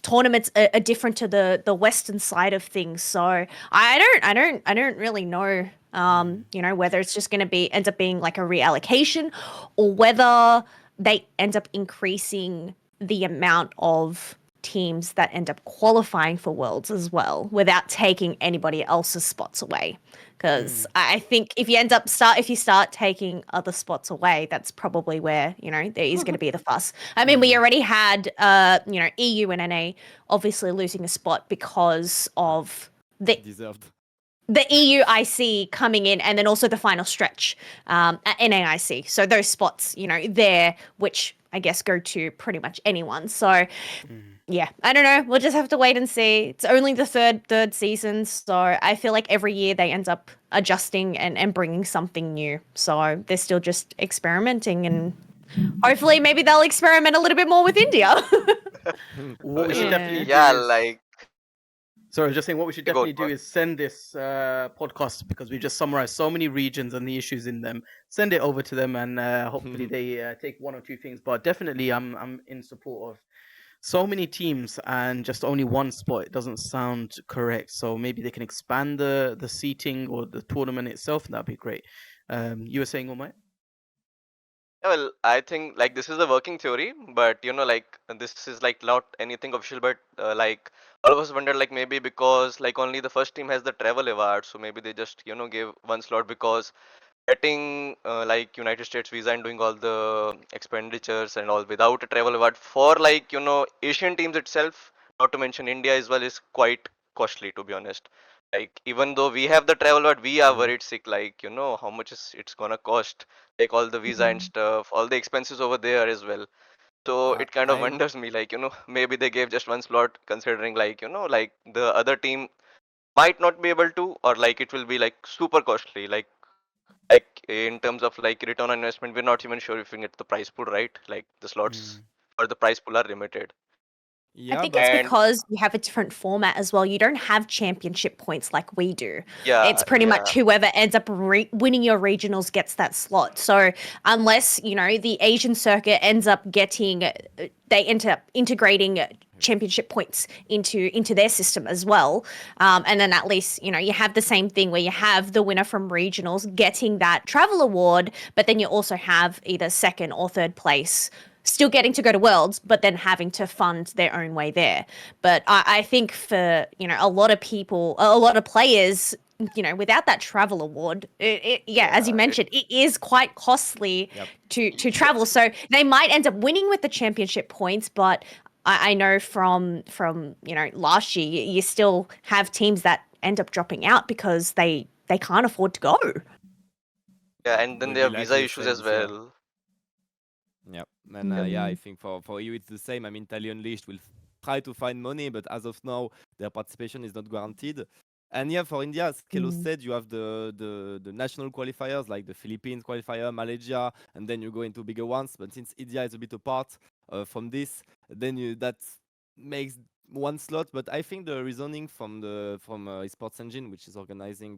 Speaker 3: tournaments are different to the western side of things. So I don't really know whether it's just going to be end up being like a reallocation or whether they end up increasing the amount of teams that end up qualifying for Worlds as well without taking anybody else's spots away. Because I think if you start taking other spots away, that's probably where, there is going to be the fuss. I mean, we already had, EU and NA obviously losing a spot because of
Speaker 2: Deserved.
Speaker 3: the EU IC coming in and then also the final stretch at NAIC. So those spots, there, which I guess go to pretty much anyone. So yeah, I don't know. We'll just have to wait and see. It's only the third season. So I feel like every year they end up adjusting and bringing something new. So they're still just experimenting, and hopefully maybe they'll experiment a little bit more with India.
Speaker 1: What we should definitely
Speaker 6: Yeah,
Speaker 1: do is,
Speaker 6: like
Speaker 1: sorry, I was just saying what we should
Speaker 6: go
Speaker 1: definitely
Speaker 6: go
Speaker 1: do is send this podcast, because we just summarized so many regions and the issues in them. Send it over to them, and hopefully they take one or two things. But definitely, I'm in support of so many teams and just only one spot. It doesn't sound correct. So maybe they can expand the seating or the tournament itself, and that'd be great. You were saying, AllMight?
Speaker 6: Well, I think like this is a working theory, but like this is like not anything official. But like all of us wonder, like maybe because like only the first team has the travel award, so maybe they just give one slot, because getting like United States visa and doing all the expenditures and all without a travel award for like Asian teams itself, not to mention India as well, is quite costly, to be honest. Like even though we have the travel award, we are worried sick, like how much is it's gonna cost, like all the visa and stuff, all the expenses over there as well. So it kind of
Speaker 2: I'm
Speaker 6: wonders me, like maybe they gave just one slot, considering like like the other team might not be able to, or like it will be like super costly, like in terms of like return on investment. We're not even sure if we get the prize pool, right? Like the slots or the prize pool are limited.
Speaker 3: I
Speaker 2: yeah,
Speaker 3: think
Speaker 2: but
Speaker 3: it's
Speaker 6: And
Speaker 3: because you have a different format as well. You don't have championship points like we do. It's
Speaker 6: yeah,
Speaker 3: pretty
Speaker 6: yeah,
Speaker 3: much whoever ends up winning your regionals gets that slot. So unless, the Asian circuit ends up they end up integrating championship points into their system as well. And then at least, you have the same thing where you have the winner from regionals getting that travel award, but then you also have either second or third place still getting to go to Worlds, but then having to fund their own way there. But I think for, a lot of people, a lot of players, without that travel award, as you
Speaker 6: yeah.
Speaker 3: mentioned, it is quite costly
Speaker 2: Yep.
Speaker 3: to travel. So they might end up winning with the championship points, but I know from last year, you still have teams that end up dropping out because they can't afford to go.
Speaker 6: Yeah, and then
Speaker 2: will
Speaker 6: there
Speaker 2: be
Speaker 6: are visa
Speaker 2: likely the
Speaker 6: issues
Speaker 2: same
Speaker 6: as
Speaker 2: this year.
Speaker 6: well.
Speaker 2: Yeah, and yeah, I think for you it's the same. I mean, Tally Unleashed will try to find money, but as of now, their participation is not guaranteed. And yeah, for India, as Kelo said, you have the national qualifiers like the Philippines qualifier, Malaysia, and then you go into bigger ones. But since India is a bit apart from this, then that makes one slot. But I think the reasoning from Esports Engine, which is organizing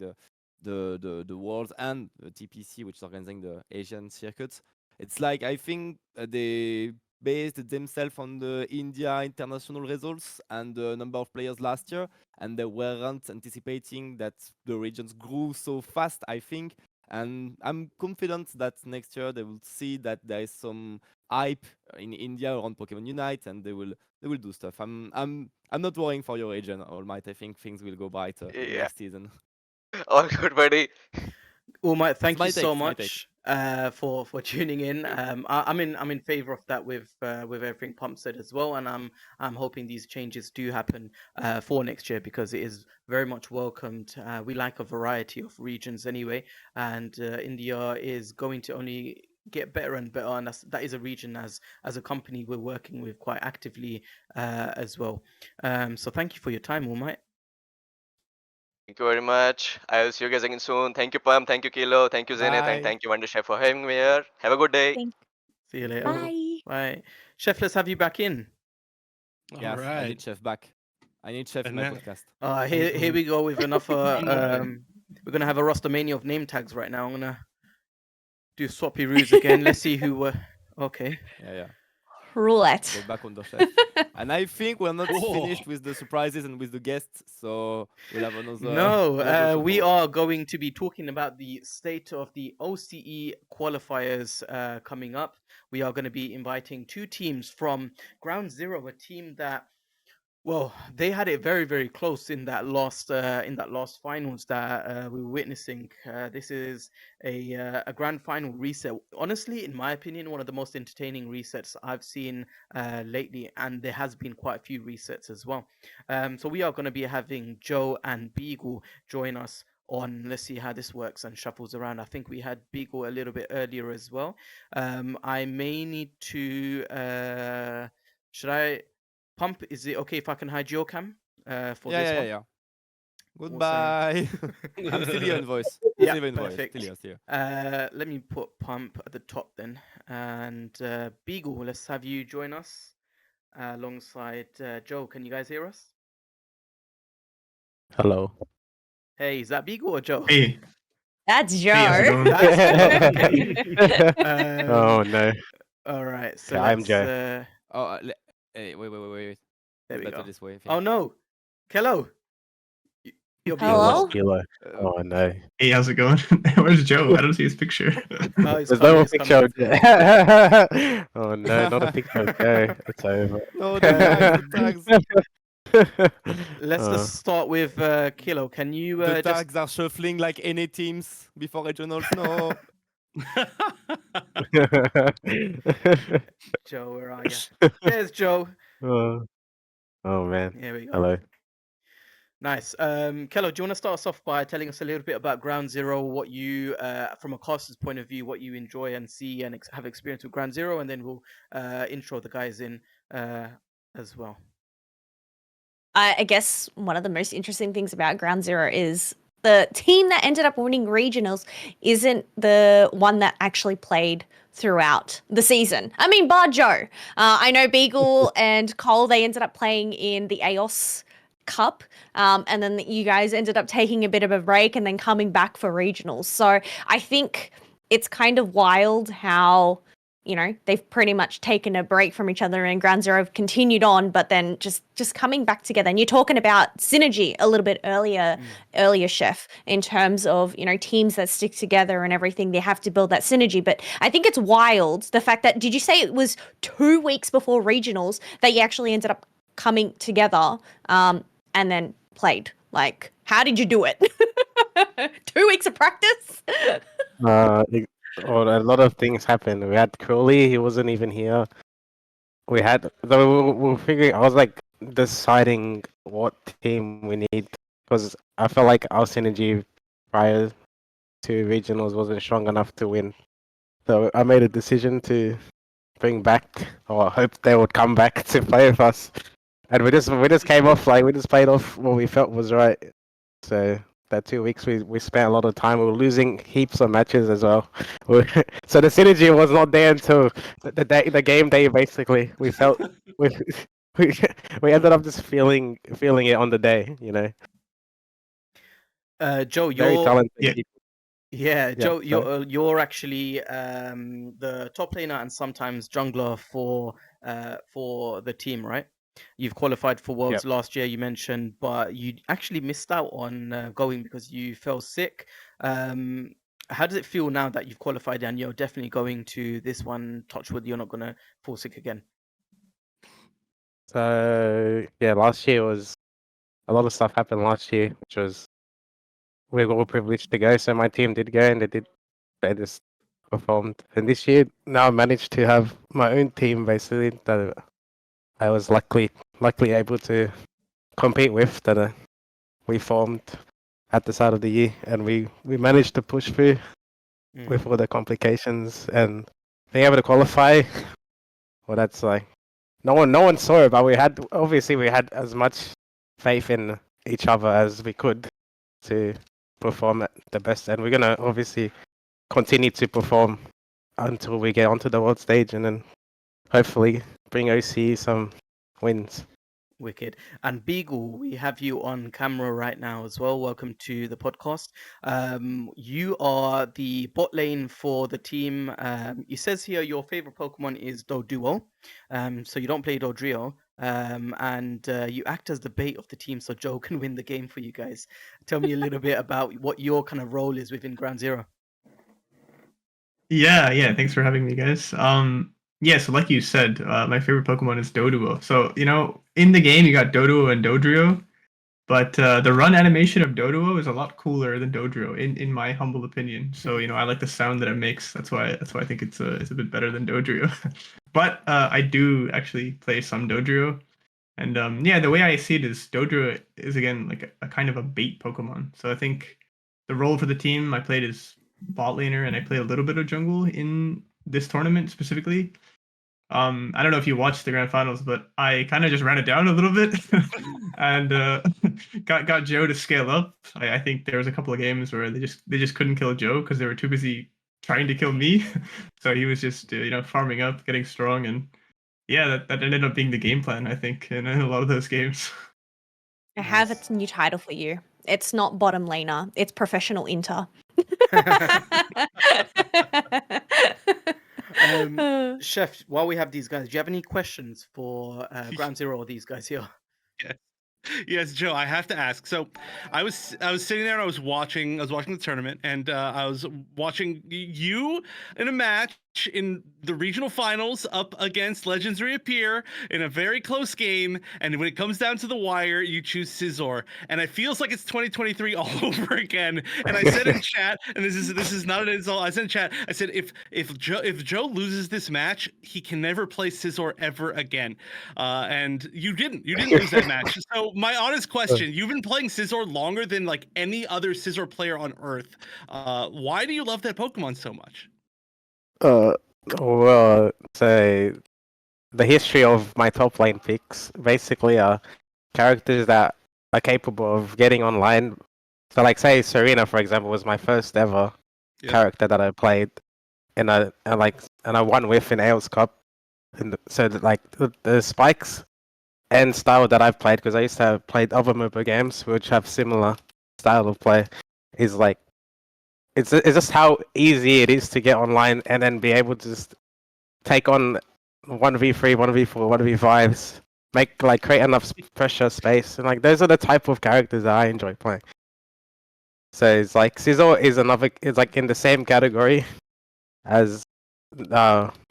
Speaker 2: the Worlds, and the TPC, which is organizing the Asian circuits, it's like I think they based themselves on the India international results and the number of players last year, and they weren't anticipating that the regions grew so fast, I think. And I'm confident that next year they will see that there is some hype in India around Pokemon Unite, and they will do stuff. I'm not worrying for your region, AllMight. I think things will go brighter in
Speaker 6: Yeah,
Speaker 2: next season.
Speaker 6: all good, buddy.
Speaker 1: AllMight,
Speaker 2: It's
Speaker 1: thank you
Speaker 2: my take.
Speaker 1: so
Speaker 2: It's my take.
Speaker 1: much for tuning in. I'm in favor of that with everything Pump said as well, and I'm hoping these changes do happen for next year, because it is very much welcomed. We like a variety of regions anyway, and India is going to only get better and better, and that is a region as a company we're working with quite actively as well. So thank you for your time, AllMight.
Speaker 6: Thank you very much. I will see you guys again soon. Thank you, Pam. Thank you, Kilo. Thank you, Zenith. And
Speaker 2: Bye.
Speaker 6: thank you, Wonderchef, for having me here. Have a good day.
Speaker 1: See you later.
Speaker 3: Bye.
Speaker 1: Bye. Chef, let's have you back in.
Speaker 2: Yes, I
Speaker 4: right.
Speaker 2: need Chef back. I need Chef in
Speaker 4: And
Speaker 2: my
Speaker 4: that-
Speaker 2: podcast.
Speaker 1: Here we go with enough.
Speaker 4: Okay.
Speaker 1: We're gonna have a rostermania of name tags right now. I'm gonna do swappy roos again. Let's see who. Okay.
Speaker 2: Yeah.
Speaker 3: Roulette.
Speaker 2: Get back on the chef. And I think we're not
Speaker 4: Whoa.
Speaker 2: finished with the surprises and with the guests, so we'll have another.
Speaker 1: No,
Speaker 2: another show
Speaker 1: we
Speaker 2: for-
Speaker 1: are going to be talking about the state of the OCE qualifiers coming up. We are going to be inviting two teams from Ground Zero, a team that Well, they had it very, very close in that last finals that we were witnessing. This is a grand final reset. Honestly, in my opinion, one of the most entertaining resets I've seen lately, and there has been quite a few resets as well. So we are going to be having Joe and Beagle join us on. Let's see how this works and shuffles around. I think we had Beagle a little bit earlier as well. I may need to. Should I? Pump, is it okay if I can hide your cam for
Speaker 2: Yeah,
Speaker 1: this
Speaker 2: yeah,
Speaker 1: one?
Speaker 2: yeah.
Speaker 1: Awesome.
Speaker 2: Goodbye. I'm still here in voice.
Speaker 1: Yeah,
Speaker 2: Still in voice.
Speaker 1: perfect.
Speaker 2: Still here.
Speaker 1: Let me put Pump at the top then. And Beagle, let's have you join us alongside Joe. Can you guys hear us?
Speaker 7: Hello.
Speaker 1: Hey, is that Beagle or Joe?
Speaker 8: Hey,
Speaker 3: That's
Speaker 8: hey, how's it
Speaker 3: Joe.
Speaker 8: going?
Speaker 1: That's Joe. Okay.
Speaker 7: Oh no.
Speaker 1: All right. So
Speaker 7: Okay, I'm
Speaker 1: let's.
Speaker 7: Joe.
Speaker 2: Oh, hey, wait.
Speaker 1: There
Speaker 2: It's
Speaker 1: we
Speaker 2: better
Speaker 1: go.
Speaker 2: this way. I think.
Speaker 1: Oh no, Kelo, you're being
Speaker 7: I
Speaker 3: Hello?
Speaker 7: lost Kelo. Oh no.
Speaker 8: Hey, how's it going? Where's Joe? I don't see his picture.
Speaker 1: Oh, it's
Speaker 7: There's
Speaker 1: coming,
Speaker 7: no
Speaker 1: it's
Speaker 7: picture of
Speaker 1: coming.
Speaker 7: Joe. Oh no, not a picture of Joe. It's over.
Speaker 2: No, the tags.
Speaker 1: Let's
Speaker 7: Oh.
Speaker 1: just start with Kelo. Can you
Speaker 2: The
Speaker 1: just
Speaker 2: tags are shuffling like any teams before regionals. No.
Speaker 1: Joe, where are you? There's Joe.
Speaker 7: Oh man.
Speaker 1: Here we go.
Speaker 7: Hello.
Speaker 1: Nice. Kelo, do you want to start us off by telling us a little bit about Ground Zero, what you, from a caster's point of view, what you enjoy and see and have experience with Ground Zero, and then we'll intro the guys in as well.
Speaker 3: I guess one of the most interesting things about Ground Zero is the team that ended up winning regionals isn't the one that actually played throughout the season. I mean, bar Joe. I know Beagle and Cole, they ended up playing in the AOS Cup, and then you guys ended up taking a bit of a break and then coming back for regionals. So I think it's kind of wild how, you know, they've pretty much taken a break from each other and Ground Zero have continued on, but then just coming back together. And you're talking about synergy a little bit earlier, Chef, in terms of, you know, teams that stick together and everything. They have to build that synergy. But I think it's wild, the fact that, did you say it was 2 weeks before regionals that you actually ended up coming together and then played? Like, how did you do it? 2 weeks of practice?
Speaker 7: Or a lot of things happened. We had Crowley, he wasn't even here. We had, though we were figuring, I was like deciding what team we need because I felt like our synergy prior to regionals wasn't strong enough to win. So I made a decision to bring back, or hope they would come back to play with us. And we just came off, like, we just played off what we felt was right. So that 2 weeks we spent a lot of time. We were losing heaps of matches as well. So the synergy was not there until the game day. Basically, we felt we ended up just feeling it on the day. You know,
Speaker 1: Joe,
Speaker 7: very
Speaker 1: you're
Speaker 7: talented.
Speaker 8: Yeah.
Speaker 7: people.
Speaker 1: yeah, Joe,
Speaker 7: sorry.
Speaker 1: you're actually the top laner and sometimes jungler for the team, right? You've qualified for Worlds last year, you mentioned, but you actually missed out on going because you fell sick. How does it feel now that you've qualified and you're definitely going to this one? Touch wood, you're not gonna fall sick again.
Speaker 7: So yeah, last year was a lot of stuff happened last year, which was we were all privileged to go. So my team did go and they just performed. And this year, now I managed to have my own team basically that I was luckily able to compete with that we formed at the start of the year, and we managed to push through with all the complications and being able to qualify. Well, that's like no one saw it, but we had as much faith in each other as we could to perform at the best, and we're gonna obviously continue to perform until we get onto the world stage, and then hopefully bring OCE some wins.
Speaker 1: Wicked. And Beagle, we have you on camera right now as well. Welcome to the podcast. You are the bot lane for the team. It says here your favorite Pokemon is Doduo. So you don't play Dodrio. And you act as the bait of the team so Joe can win the game for you guys. Tell me a little bit about what your kind of role is within Ground Zero.
Speaker 8: Yeah. Thanks for having me, guys. Yeah. So like you said, my favorite Pokemon is Doduo. So in the game you got Doduo and Dodrio, but the run animation of Doduo is a lot cooler than Dodrio, in my humble opinion. So I like the sound that it makes. That's why I think it's a bit better than Dodrio. But I do actually play some Dodrio, and yeah, the way I see it is Dodrio is again like a kind of a bait Pokemon. So I think the role for the team I played is bot laner, and I played a little bit of jungle in this tournament specifically. I don't know if you watched the grand finals, but I kind of just ran it down a little bit and got Joe to scale up. I think there was a couple of games where they just couldn't kill Joe because they were too busy trying to kill me. So he was just farming up, getting strong, and yeah, that ended up being the game plan, I think, in a lot of those games.
Speaker 3: I have
Speaker 1: Nice.
Speaker 3: its new title for you. It's not bottom laner. It's professional inter.
Speaker 1: Chef, while we have these guys, do you have any questions for Ground Zero or these guys here?
Speaker 4: Yes, Joe, I have to ask. So, I was sitting there and I was watching the tournament, and I was watching you in a match in the regional finals up against Legends Reappear in a very close game, and when it comes down to the wire, you choose Scizor, and it feels like it's 2023 all over again. And I said in chat, and this is not an insult. I said in chat, I said if Joe loses this match, he can never play Scizor ever again. And you didn't lose that match. So my honest question: you've been playing Scizor longer than like any other Scizor player on Earth. Why do you love that Pokemon so much?
Speaker 7: Well, say the history of my top lane picks basically are characters that are capable of getting online. So, like, say Serena, for example, was my first ever character that I played, and I won with in Ales Cup. And so, like, the spikes and style that I've played, because I used to have played other mobile games which have similar style of play, is like it's just how easy it is to get online and then be able to just take on 1v3, 1v4, 1v5s, create enough pressure space, and like those are the type of characters that I enjoy playing. So it's like Scizor is like in the same category as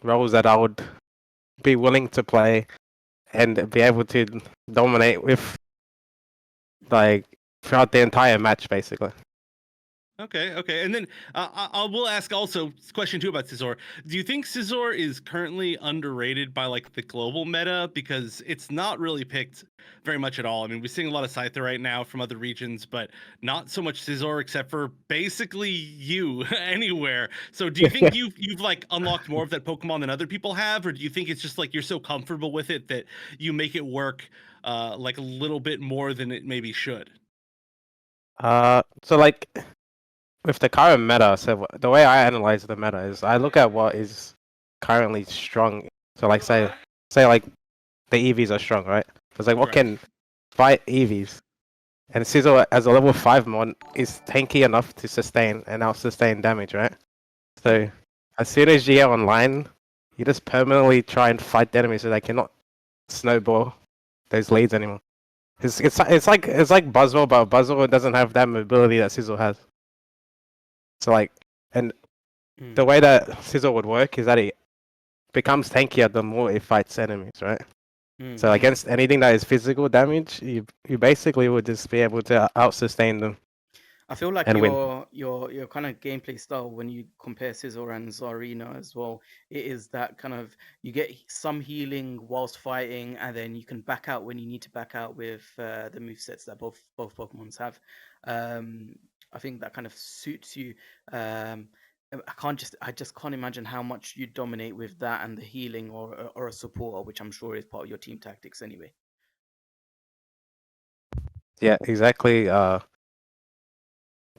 Speaker 7: roles that I would be willing to play and be able to dominate with, like, throughout the entire match, basically.
Speaker 4: Okay. And then I will ask also question 2 about Scizor. Do you think Scizor is currently underrated by like the global meta, because it's not really picked very much at all? I mean, we're seeing a lot of Scyther right now from other regions, but not so much Scizor except for basically you anywhere. So do you think you've like unlocked more of that Pokemon than other people have, or do you think it's just like you're so comfortable with it that you make it work like a little bit more than it maybe should?
Speaker 7: So like with the current meta, so the way I analyze the meta is I look at what is currently strong. So like say like the EVs are strong, right? It's like what can fight EVs, and Scizor as a level 5 mon is tanky enough to sustain and out sustain damage, right? So as soon as you get online, you just permanently try and fight the enemy so they cannot snowball those leads anymore. It's like Buzzwell, but Buzzwell doesn't have that mobility that Scizor has. So like, and the way that Scizor would work is that it becomes tankier the more it fights enemies, right? So against anything that is physical damage, you basically would just be able to out sustain them.
Speaker 1: I feel like
Speaker 7: and
Speaker 1: your kind of gameplay style when you compare Scizor and Zarina as well, it is that kind of you get some healing whilst fighting, and then you can back out when you need to back out with the movesets that both Pokemons have. I think that kind of suits you. I just can't imagine how much you dominate with that and the healing or a supporter, which I'm sure is part of your team tactics anyway.
Speaker 7: Yeah, exactly.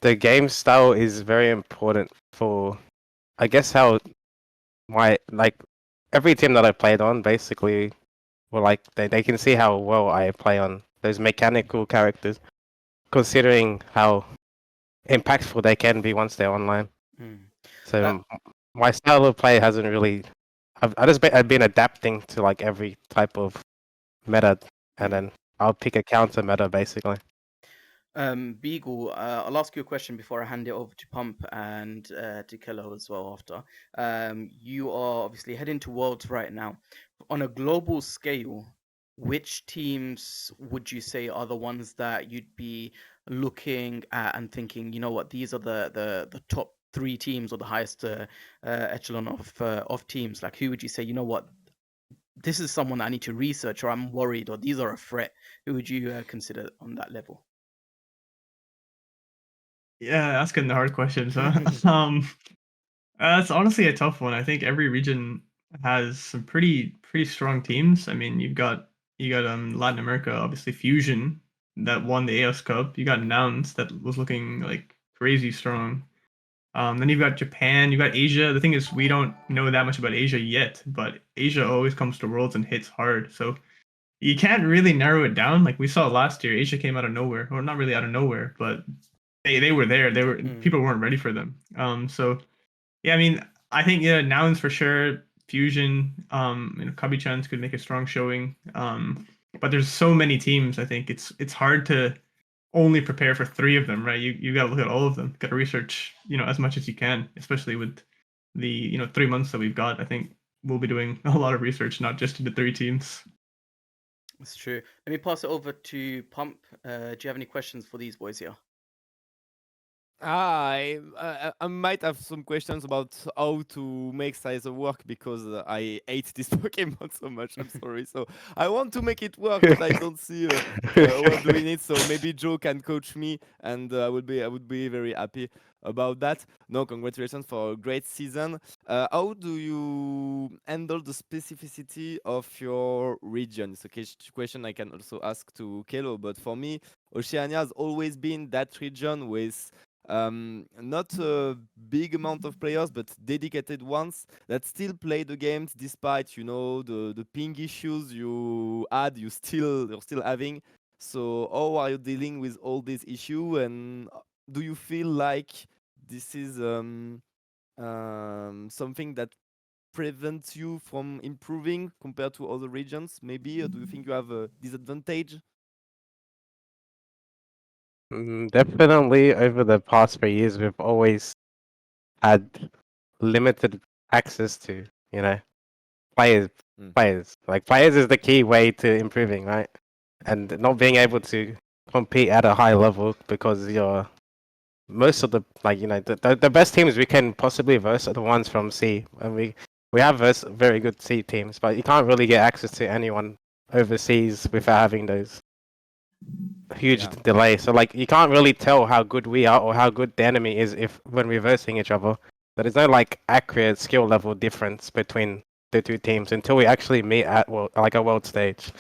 Speaker 7: The game style is very important for, I guess, how every team that I played on basically were like they can see how well I play on those mechanical characters, considering how impactful they can be once they're online. So my style of play hasn't really. I've been adapting to like every type of meta, and then I'll pick a counter meta basically.
Speaker 1: Beagle, I'll ask you a question before I hand it over to Pump and to Kelo as well after. You are obviously heading to Worlds right now. On a global scale, which teams would you say are the ones that you'd be looking at and thinking, you know what, these are the top three teams or the highest echelon of teams? Like, who would you say, you know what, this is someone I need to research, or I'm worried, or these are a threat? Who would you consider on that level?
Speaker 8: Yeah, asking the hard questions, huh? That's honestly a tough one. I think every region has some pretty strong teams. I mean, you got Latin America, obviously Fusion that won the AS Cup. You got Nouns that was looking like crazy strong. Then you've got Japan, you've got Asia. The thing is, we don't know that much about Asia yet, but Asia always comes to Worlds and hits hard. So you can't really narrow it down. Like we saw last year, Asia came out of nowhere, or not really out of nowhere, but they were there. They were people weren't ready for them. So yeah, I mean, I think Nouns for sure. Fusion, Kabi-chans could make a strong showing. But there's so many teams. I think it's hard to only prepare for three of them, right? You got to look at all of them. Got to research, as much as you can, especially with the 3 months that we've got. I think we'll be doing a lot of research, not just into three teams.
Speaker 1: That's true. Let me pass it over to Pump. Do you have any questions for these boys here?
Speaker 2: I might have some questions about how to make Sizer work because I hate this Pokemon so much. I'm sorry. So I want to make it work, but I don't see how I'm doing it. So maybe Joe can coach me, and I would be very happy about that. No, congratulations for a great season. How do you handle the specificity of your region? It's a question I can also ask to Kelo, but for me, Oceania has always been that region with not a big amount of players, but dedicated ones that still play the games despite the ping issues you're still having. So how are you dealing with all these issues, and do you feel like this is something that prevents you from improving compared to other regions, maybe? Or do you think you have a disadvantage?
Speaker 7: Definitely, over the past 3 years, we've always had limited access to, players.
Speaker 2: Mm.
Speaker 7: Players. Like, players is the key way to improving, right? And not being able to compete at a high level because most of the the best teams we can possibly verse are the ones from C, and we have very good C teams, but you can't really get access to anyone overseas without having those huge
Speaker 2: Yeah.
Speaker 7: delay. So like you can't really tell how good we are or how good the enemy is if when we're versing each other. So there's no like accurate skill level difference between the two teams until we actually meet at a world stage.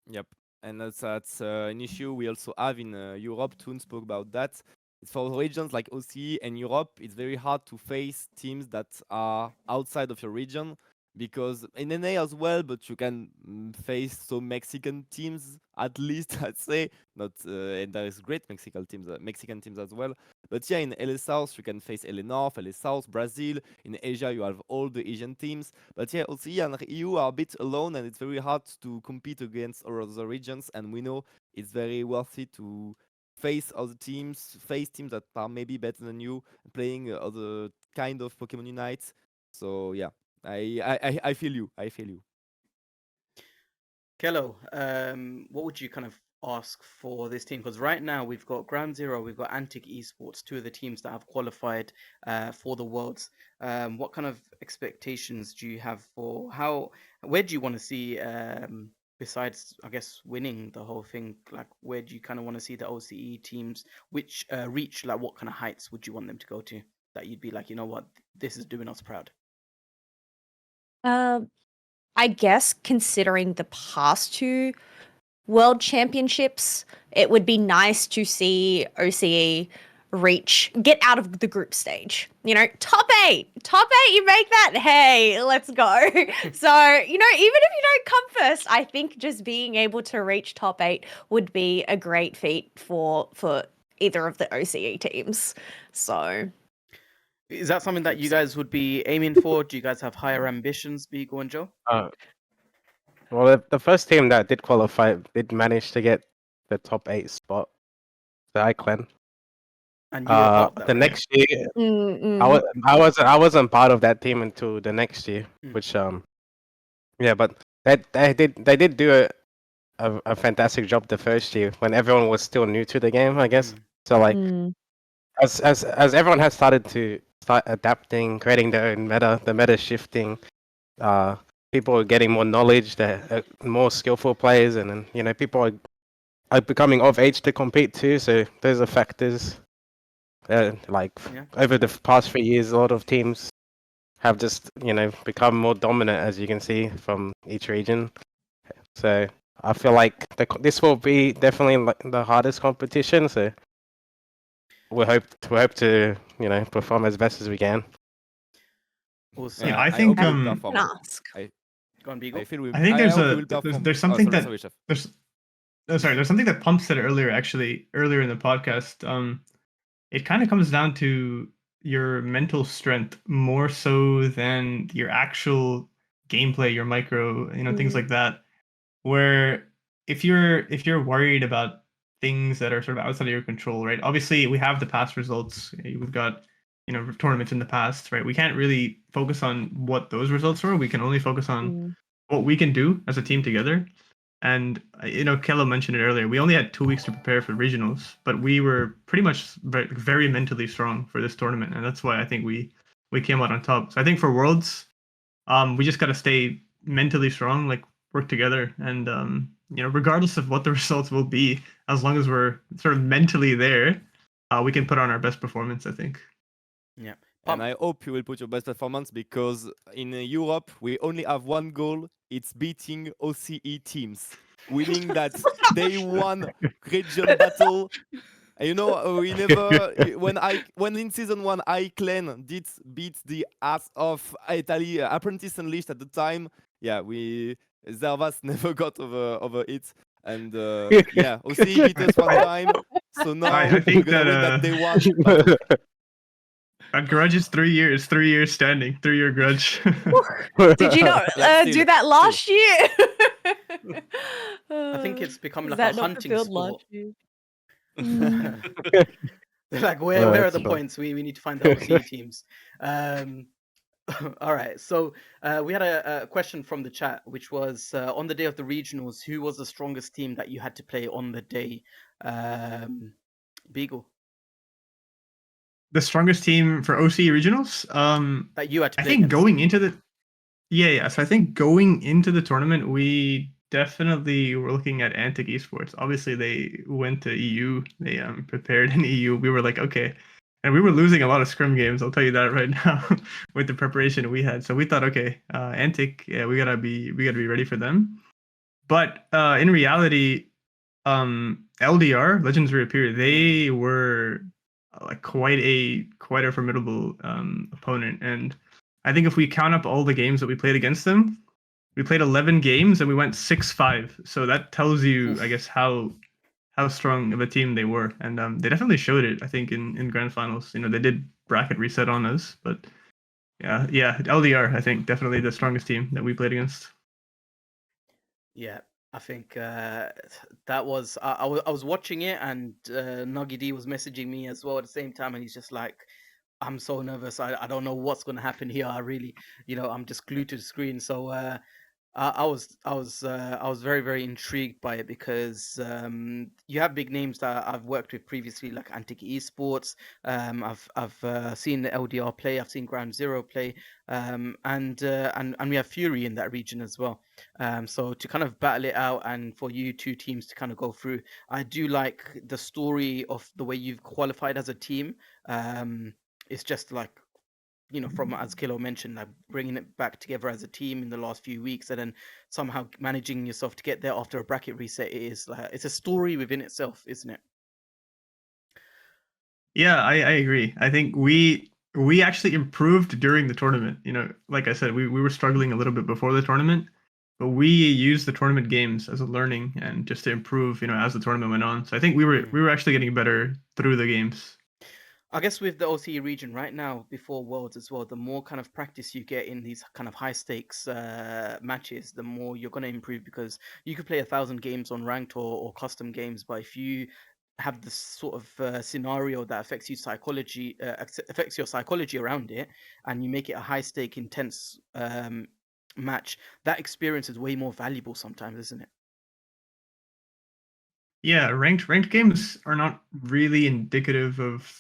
Speaker 2: Yep, and that's an issue we also have in Europe. Toon spoke about that. It's for regions like OCE and Europe. It's very hard to face teams that are outside of your region because in NA as well. But you can face some Mexican teams at least. I'd say not, and there is great Mexican teams as well. But yeah, in LA South you can face LA North, LA South, Brazil. In Asia you have all the Asian teams. But yeah, OCE and EU are a bit alone, and it's very hard to compete against other regions. And we know it's very worthy to face other teams, face teams that are maybe better than you, playing other kind of Pokemon Unite. So yeah, I feel you. I feel you.
Speaker 1: Kelo, what would you kind of ask for this team? Because right now we've got Ground Zero, we've got Antic Esports, two of the teams that have qualified for the Worlds. What kind of expectations do you have for where do you want to see, besides, I guess, winning the whole thing, like where do you kind of want to see the OCE teams, which reach, like what kind of heights would you want them to go to, that you'd be like, you know what, this is doing us proud?
Speaker 3: I guess considering the past two world championships, it would be nice to see OCE get out of the group stage. Top eight, you make that. Hey, let's go. So, even if you don't come first, I think just being able to reach top eight would be a great feat for either of the OCE teams. So,
Speaker 1: is that something that you guys would be aiming for? Do you guys have higher ambitions, Beagle and Joe?
Speaker 7: Well, the first team that did qualify did manage to get the top 8 spot, the Iclan.
Speaker 1: And you were part of that,
Speaker 7: The
Speaker 1: right?
Speaker 7: next year, I wasn't part of that team until the next year, which yeah, but they did do a fantastic job the first year when everyone was still new to the game, I guess. So like
Speaker 3: Mm.
Speaker 7: as everyone has started to start adapting, creating their own meta, the meta shifting, people are getting more knowledge, they're more skillful players, and then people are becoming of age to compete too. So those are factors. Like
Speaker 1: Yeah.
Speaker 7: over the past 3 years, a lot of teams have just become more dominant, as you can see from each region. So I feel like this will be definitely like the hardest competition. So we hope to perform as best as we can.
Speaker 1: Awesome.
Speaker 8: Yeah, I
Speaker 2: I
Speaker 8: think
Speaker 2: hope we will
Speaker 3: Can
Speaker 2: perform.
Speaker 3: ask.
Speaker 1: Go on,
Speaker 2: I
Speaker 1: Beagle.
Speaker 2: feel we.
Speaker 8: I think
Speaker 2: I
Speaker 8: there's
Speaker 2: hope we
Speaker 8: a
Speaker 2: will perform.
Speaker 8: there's something
Speaker 2: sorry,
Speaker 8: that
Speaker 2: sorry, Chef.
Speaker 8: there's something that Pump said earlier in the podcast. It kind of comes down to your mental strength more so than your actual gameplay, your micro, things like that. Where if you're worried about things that are sort of outside of your control, right? Obviously, we have the past results. We've got tournaments in the past, right? We can't really focus on what those results were. We can only focus on what we can do as a team together. And Kelo mentioned it earlier. We only had 2 weeks to prepare for regionals, but we were pretty much very, very mentally strong for this tournament, and that's why I think we came out on top. So I think for Worlds, we just got to stay mentally strong, like work together, and regardless of what the results will be, as long as we're sort of mentally there, we can put on our best performance, I think.
Speaker 1: Yeah.
Speaker 2: And I hope you will put your best performance because in Europe we only have one goal: it's beating OCE teams, winning that day one region battle. And we never when in season 1 Clan did beat the ass of Italy Apprentice Unleashed at the time. Yeah, we Zervas never got over it. And yeah, OCE beat us one time. So now
Speaker 8: I think
Speaker 2: we're gonna
Speaker 8: that,
Speaker 2: win that day one battle.
Speaker 8: That grudge is 3 years standing, 3-year grudge.
Speaker 3: Did you not
Speaker 2: Yeah,
Speaker 3: do
Speaker 2: still.
Speaker 3: that last year?
Speaker 1: I think it's become
Speaker 3: Was
Speaker 1: like
Speaker 3: that
Speaker 1: a
Speaker 3: not
Speaker 1: hunting
Speaker 3: fulfilled
Speaker 1: sport.
Speaker 3: last year?
Speaker 1: They're like,
Speaker 7: Oh,
Speaker 1: where are
Speaker 7: that's
Speaker 1: the
Speaker 7: fun.
Speaker 1: points? We need to find the OCE teams. All right. So we had a question from the chat, which was on the day of the regionals, who was the strongest team that you had to play on the day? Beagle,
Speaker 8: The strongest team for OCE regionals.
Speaker 1: that you had to
Speaker 8: I
Speaker 1: play
Speaker 8: think
Speaker 1: against.
Speaker 8: going into the So I think going into the tournament, we definitely were looking at Antic Esports. Obviously, they went to EU. They prepared in EU. We were like, okay, and we were losing a lot of scrim games. I'll tell you that right now with the preparation we had. So we thought, okay, Antic, yeah, we gotta be ready for them. But in reality, LDR Legends Reappear, they were like quite a formidable opponent, and I think if we count up all the games that we played against them, we played 11 games and we went 6-5. So that tells you, I guess, how strong of a team they were, and they definitely showed it. I think in grand finals, they did bracket reset on us, but yeah, LDR, I think definitely the strongest team that we played against.
Speaker 1: Yeah, I think that was I was watching it, and Nuggy D was messaging me as well at the same time, and he's just like, I'm so nervous. I don't know what's going to happen here. I really, I'm just glued to the screen. So I was very very intrigued by it because you have big names that I've worked with previously, like Antic Esports. I've seen the LDR play. I've seen Ground Zero play, and we have Fury in that region as well. So to kind of battle it out and for you two teams to kind of go through, I do like the story of the way you've qualified as a team. It's just like, from, as Kelo mentioned, like bringing it back together as a team in the last few weeks, and then somehow managing yourself to get there after a bracket reset. It is like, it's a story within itself, isn't it?
Speaker 8: Yeah, I agree. I think we actually improved during the tournament. Like I said, we were struggling a little bit before the tournament, but we used the tournament games as a learning and just to improve, as the tournament went on. So I think we were actually getting better through the games.
Speaker 1: I guess with the OCE region right now, before Worlds as well, the more kind of practice you get in these kind of high stakes matches, the more you're going to improve, because you could play 1,000 games on ranked or custom games, but if you have this sort of scenario that affects you affects your psychology around it, and you make it a high stake, intense match, that experience is way more valuable sometimes, isn't it?
Speaker 8: Yeah, ranked games are not really indicative of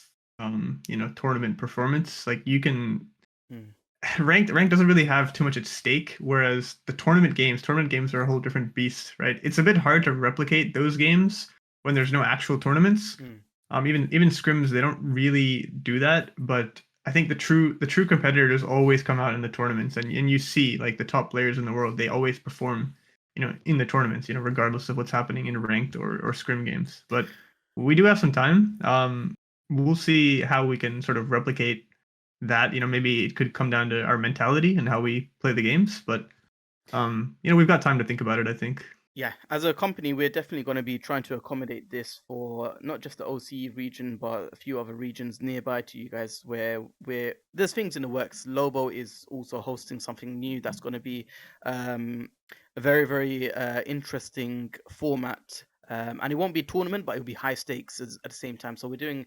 Speaker 8: tournament performance. Like you can
Speaker 1: Mm.
Speaker 8: ranked doesn't really have too much at stake, whereas the tournament games are a whole different beast, right? It's a bit hard to replicate those games when there's no actual tournaments. Even scrims, they don't really do that, but I think the true competitors always come out in the tournaments, and you see like the top players in the world, they always perform, in the tournaments, regardless of what's happening in ranked or scrim games. But we do have some time. We'll see how we can sort of replicate that. Maybe it could come down to our mentality and how we play the games, but we've got time to think about it, I think.
Speaker 1: Yeah, as a company, we're definitely going to be trying to accommodate this for not just the OCE region, but a few other regions nearby to you guys where there's things in the works. Lobo is also hosting something new that's going to be a very, very interesting format. And it won't be a tournament, but it'll be high stakes at the same time. So we're doing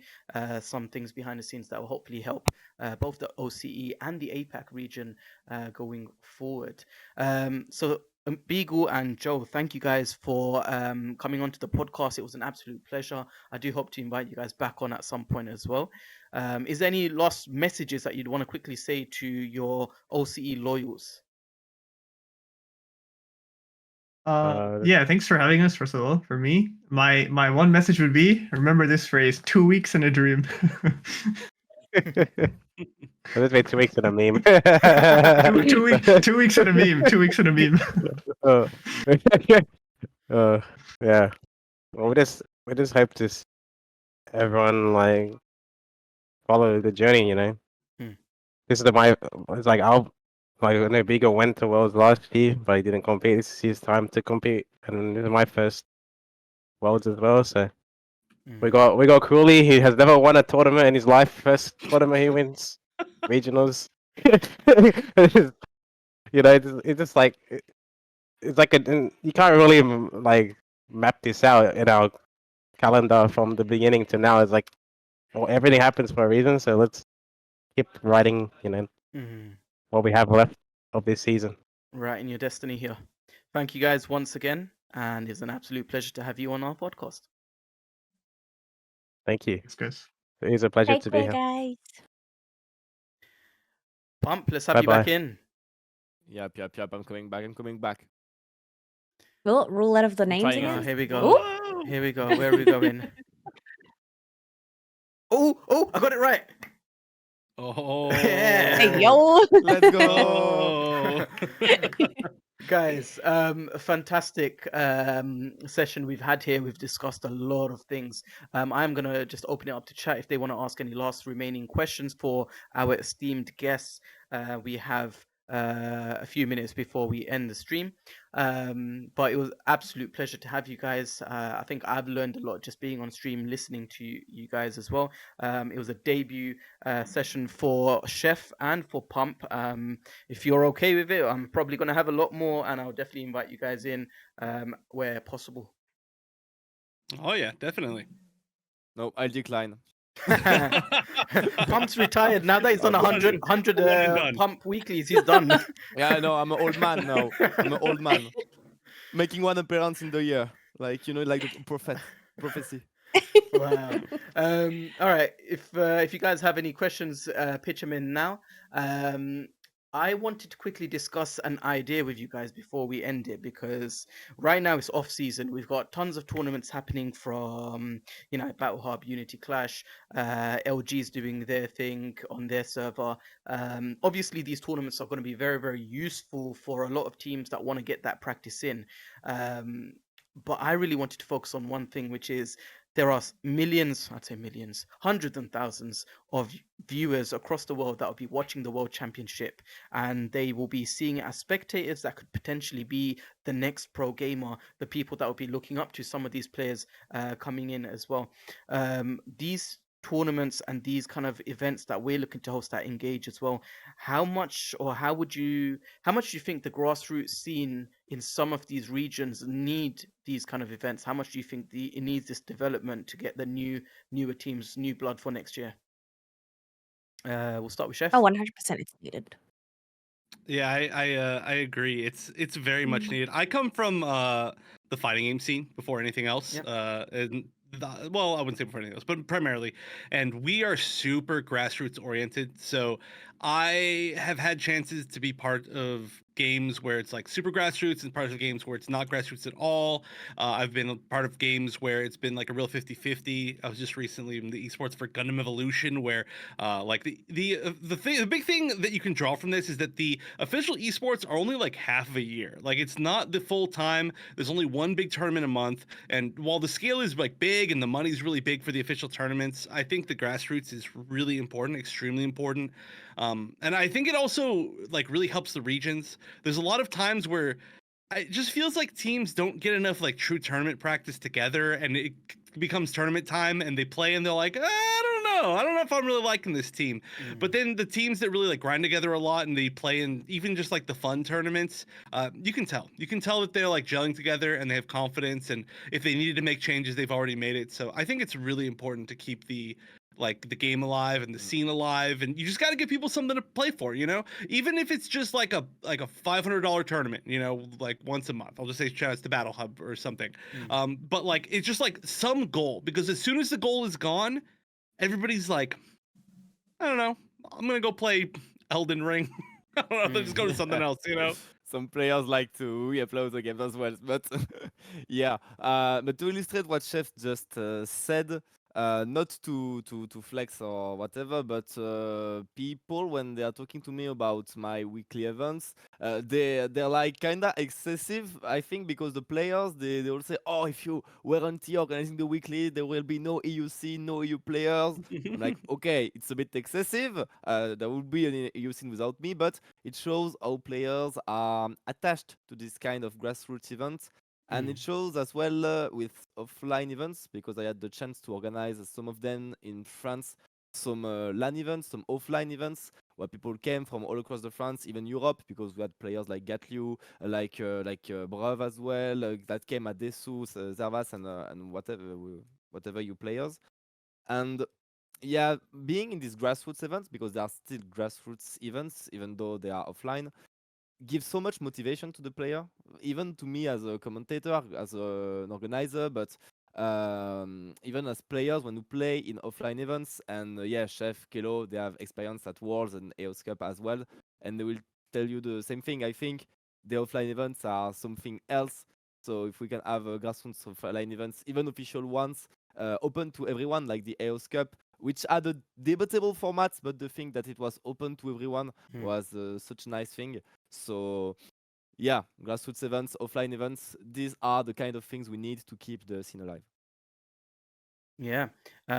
Speaker 1: some things behind the scenes that will hopefully help both the OCE and the APAC region going forward. So Beagle and Joe, thank you guys for coming onto the podcast. It was an absolute pleasure. I do hope to invite you guys back on at some point as well. Is there any last messages that you'd want to quickly say to your OCE loyals?
Speaker 8: Yeah, thanks for having us, first of all. For me, my one message would be, remember this phrase: 2 weeks in a dream.
Speaker 7: Let's wait 2 weeks in a meme.
Speaker 8: 2 weeks in a meme. 2 weeks in a meme.
Speaker 7: Yeah. Well, we just hope to everyone like follow the journey. This is it's like Beagle went to Worlds last year, but he didn't compete. This is his time to compete, and this is my first Worlds as well. So we got Cooley. He has never won a tournament in his life. First tournament he wins, regionals. It's just like it's like you can't really like map this out in our calendar from the beginning to now. It's like everything happens for a reason. So let's keep writing. What we have left of this season.
Speaker 1: Right in your destiny here. Thank you guys once again, and it's an absolute pleasure to have you on our podcast.
Speaker 7: Thank you.
Speaker 8: Thanks, guys.
Speaker 7: It is a pleasure
Speaker 3: Take
Speaker 7: to be
Speaker 3: care,
Speaker 7: here.
Speaker 3: guys.
Speaker 1: Pump, let's have you back in.
Speaker 2: Yep. I'm coming back.
Speaker 3: Rule out of the names
Speaker 2: trying.
Speaker 3: again.
Speaker 1: Here we go.
Speaker 3: Ooh.
Speaker 1: Here we go. Where are we going? Oh, I got it right.
Speaker 4: Oh,
Speaker 1: Yeah.
Speaker 3: Hey, yo.
Speaker 2: Let's go.
Speaker 1: Guys, a fantastic session we've had here. We've discussed a lot of things. I'm going to just open it up to chat if they want to ask any last remaining questions for our esteemed guests. We have a few minutes before we end the stream. But it was absolute pleasure to have you guys. I think I've learned a lot just being on stream, listening to you guys as well. It was a debut session for Chef and for Pump. If you're okay with it, I'm probably going to have a lot more, and I'll definitely invite you guys in where possible.
Speaker 4: Oh yeah, definitely.
Speaker 2: No, I'll decline.
Speaker 1: Pump's retired now that he's on 100
Speaker 4: done.
Speaker 1: Pump weeklies. He's done.
Speaker 2: Yeah, I know. I'm an old man now. I'm an old man, making one appearance in the year, like like the prophecy.
Speaker 1: Wow. All right. If you guys have any questions, pitch them in now. I wanted to quickly discuss an idea with you guys before we end it, because right now it's off season. We've got tons of tournaments happening from, Battle Hub, Unity Clash, LG's doing their thing on their server. Obviously, these tournaments are going to be very, very useful for a lot of teams that want to get that practice in. But I really wanted to focus on one thing, which is there are millions, hundreds and thousands of viewers across the world that will be watching the World Championship, and they will be seeing it as spectators that could potentially be the next pro gamer, the people that will be looking up to some of these players coming in as well. These tournaments and these kind of events that we're looking to host at INGAGE as well, how much do you think the grassroots scene in some of these regions need these kind of events? How much do you think it needs this development to get the newer teams, new blood for next year? We'll start with Chef.
Speaker 3: Oh, 100% it's needed.
Speaker 4: Yeah, I agree. It's very much needed. I come from the fighting game scene before anything else.
Speaker 1: Yep.
Speaker 4: Well, I wouldn't say before anything else, but primarily, and we are super grassroots oriented. So I have had chances to be part of games where it's like super grassroots and part of games where it's not grassroots at all. I've been a part of games where it's been like a real 50-50. I was just recently in the esports for Gundam Evolution, where like the big thing that you can draw from this is that the official esports are only like half of a year. Like it's not the full time. There's only one big tournament a month, and while the scale is like big and the money's really big for the official tournaments, I think the grassroots is really important, extremely important. And I think it also like really helps the regions. There's a lot of times where it just feels like teams don't get enough like true tournament practice together, and it becomes tournament time and they play and they're like, I don't know if I'm really liking this team. But then the teams that really like grind together a lot and they play in even just like the fun tournaments, you can tell that they're like gelling together and they have confidence, and if they needed to make changes, they've already made it. So I think it's really important to keep the game alive and the scene alive, and you just got to give people something to play for, even if it's just like a $500 tournament, like once a month. I'll just say shout outs to Battle Hub or something. But like it's just like some goal, because as soon as the goal is gone, everybody's like, I don't know, I'm gonna go play Elden Ring. I don't know, they'll just go to something else.
Speaker 2: Some players like to re-upload the game as well, but yeah. But to illustrate what Chef just said, not to flex or whatever, but people, when they are talking to me about my weekly events, they're like kinda excessive, I think, because the players they all say, oh, if you weren't here organizing the weekly, there will be no EUC, no EU players. I'm like, okay, it's a bit excessive. There will be an EU scene without me, but it shows how players are attached to this kind of grassroots events. And it shows as well with offline events, because I had the chance to organize some of them in France, some LAN events, some offline events, where people came from all across the France, even Europe, because we had players like Gatliu, like Brav as well, that came at Desu, Zervas, and whatever you players. And yeah, being in these grassroots events, because they are still grassroots events, even though they are offline, gives so much motivation to the player, even to me as a commentator, as an organizer, but even as players when we play in offline events. And yeah, Chef, Kelo, they have experience at Worlds and EOS Cup as well, and they will tell you the same thing. I think the offline events are something else. So if we can have grassroots offline events, even official ones, open to everyone, like the EOS Cup, which had a debatable format, but the thing that it was open to everyone was such a nice thing. So yeah, grassroots events, offline events, these are the kind of things we need to keep the scene alive.
Speaker 1: Yeah,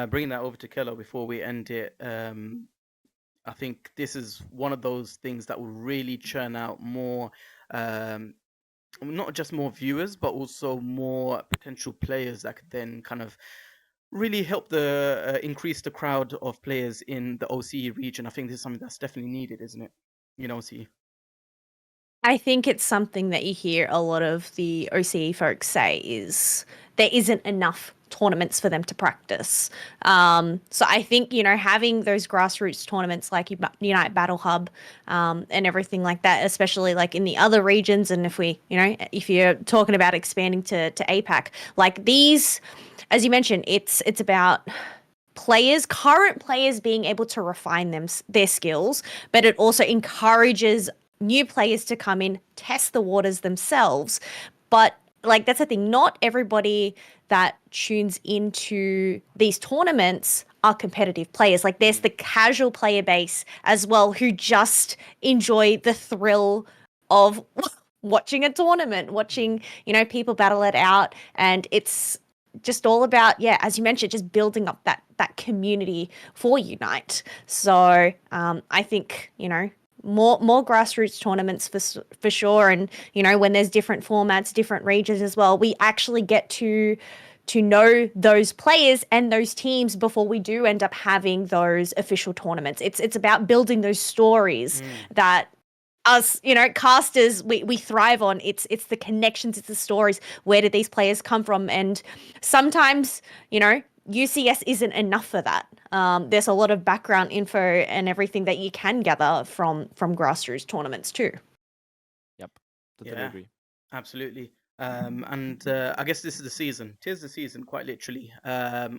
Speaker 1: bringing that over to Kelo before we end it. I think this is one of those things that will really churn out more, not just more viewers, but also more potential players that could then kind of really help the increase the crowd of players in the OCE region. I think this is something that's definitely needed, isn't it? OCE.
Speaker 3: I think it's something that you hear a lot of the OCE folks say is there isn't enough tournaments for them to practice. So I think, having those grassroots tournaments like Unite Battle Hub and everything like that, especially like in the other regions, and if you're talking about expanding to APAC, like these, as you mentioned, it's about current players being able to refine their skills, but it also encourages new players to come in, test the waters themselves. But like, that's the thing, not everybody that tunes into these tournaments are competitive players. Like, there's the casual player base as well who just enjoy the thrill of watching a tournament, watching, people battle it out. And it's just all about, as you mentioned, just building up that community for Unite. So I think, more grassroots tournaments for sure. And, when there's different formats, different regions as well, we actually get to know those players and those teams before we do end up having those official tournaments. It's about building those stories that us, casters, we thrive on. It's the connections, it's the stories. Where did these players come from? And sometimes, UCS isn't enough for that. there's a lot of background info and everything that you can gather from grassroots tournaments too.
Speaker 2: Yep, totally
Speaker 1: Yeah.
Speaker 2: agree.
Speaker 1: Absolutely. And I guess this is the season. Tis the season, quite literally,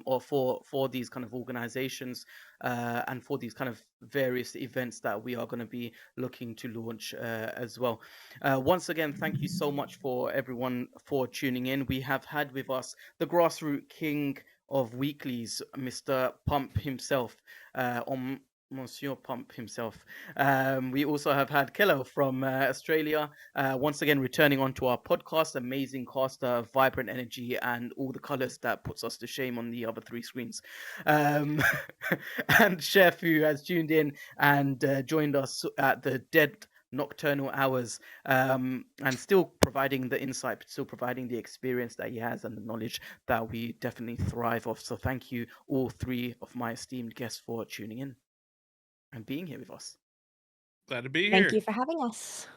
Speaker 1: or for these kind of organizations and for these kind of various events that we are going to be looking to launch as well. Once again, thank you so much for everyone for tuning in. We have had with us the grassroots king of weeklies, Mr. Pump himself, on Monsieur Pump himself. We also have had Kelo from Australia, once again returning onto our podcast. Amazing caster, vibrant energy, and all the colors that puts us to shame on the other three screens. And Chef, who has tuned in and joined us at the dead nocturnal hours, and still providing the insight, still providing the experience that he has and the knowledge that we definitely thrive off. So thank you all three of my esteemed guests for tuning in and being here with us.
Speaker 4: Glad to be here.
Speaker 3: Thank you for having us.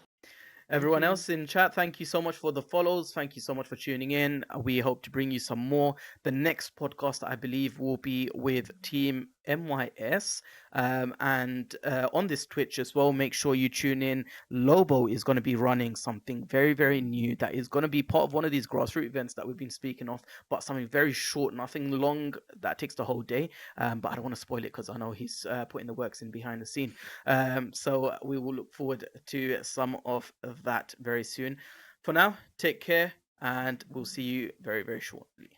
Speaker 1: Everyone
Speaker 4: you.
Speaker 1: else in chat, thank you so much for the follows. Thank you so much for tuning in. We hope to bring you some more. The next podcast, I believe, will be with Team MYS. And on this Twitch as well, make sure you tune in. Lobo is going to be running something very, very new that is going to be part of one of these grassroots events that we've been speaking of, but something very short, nothing long that takes the whole day. But I don't want to spoil it because I know he's putting the works in behind the scene. So we will look forward to some of that very soon. For now, take care, and we'll see you very, very shortly.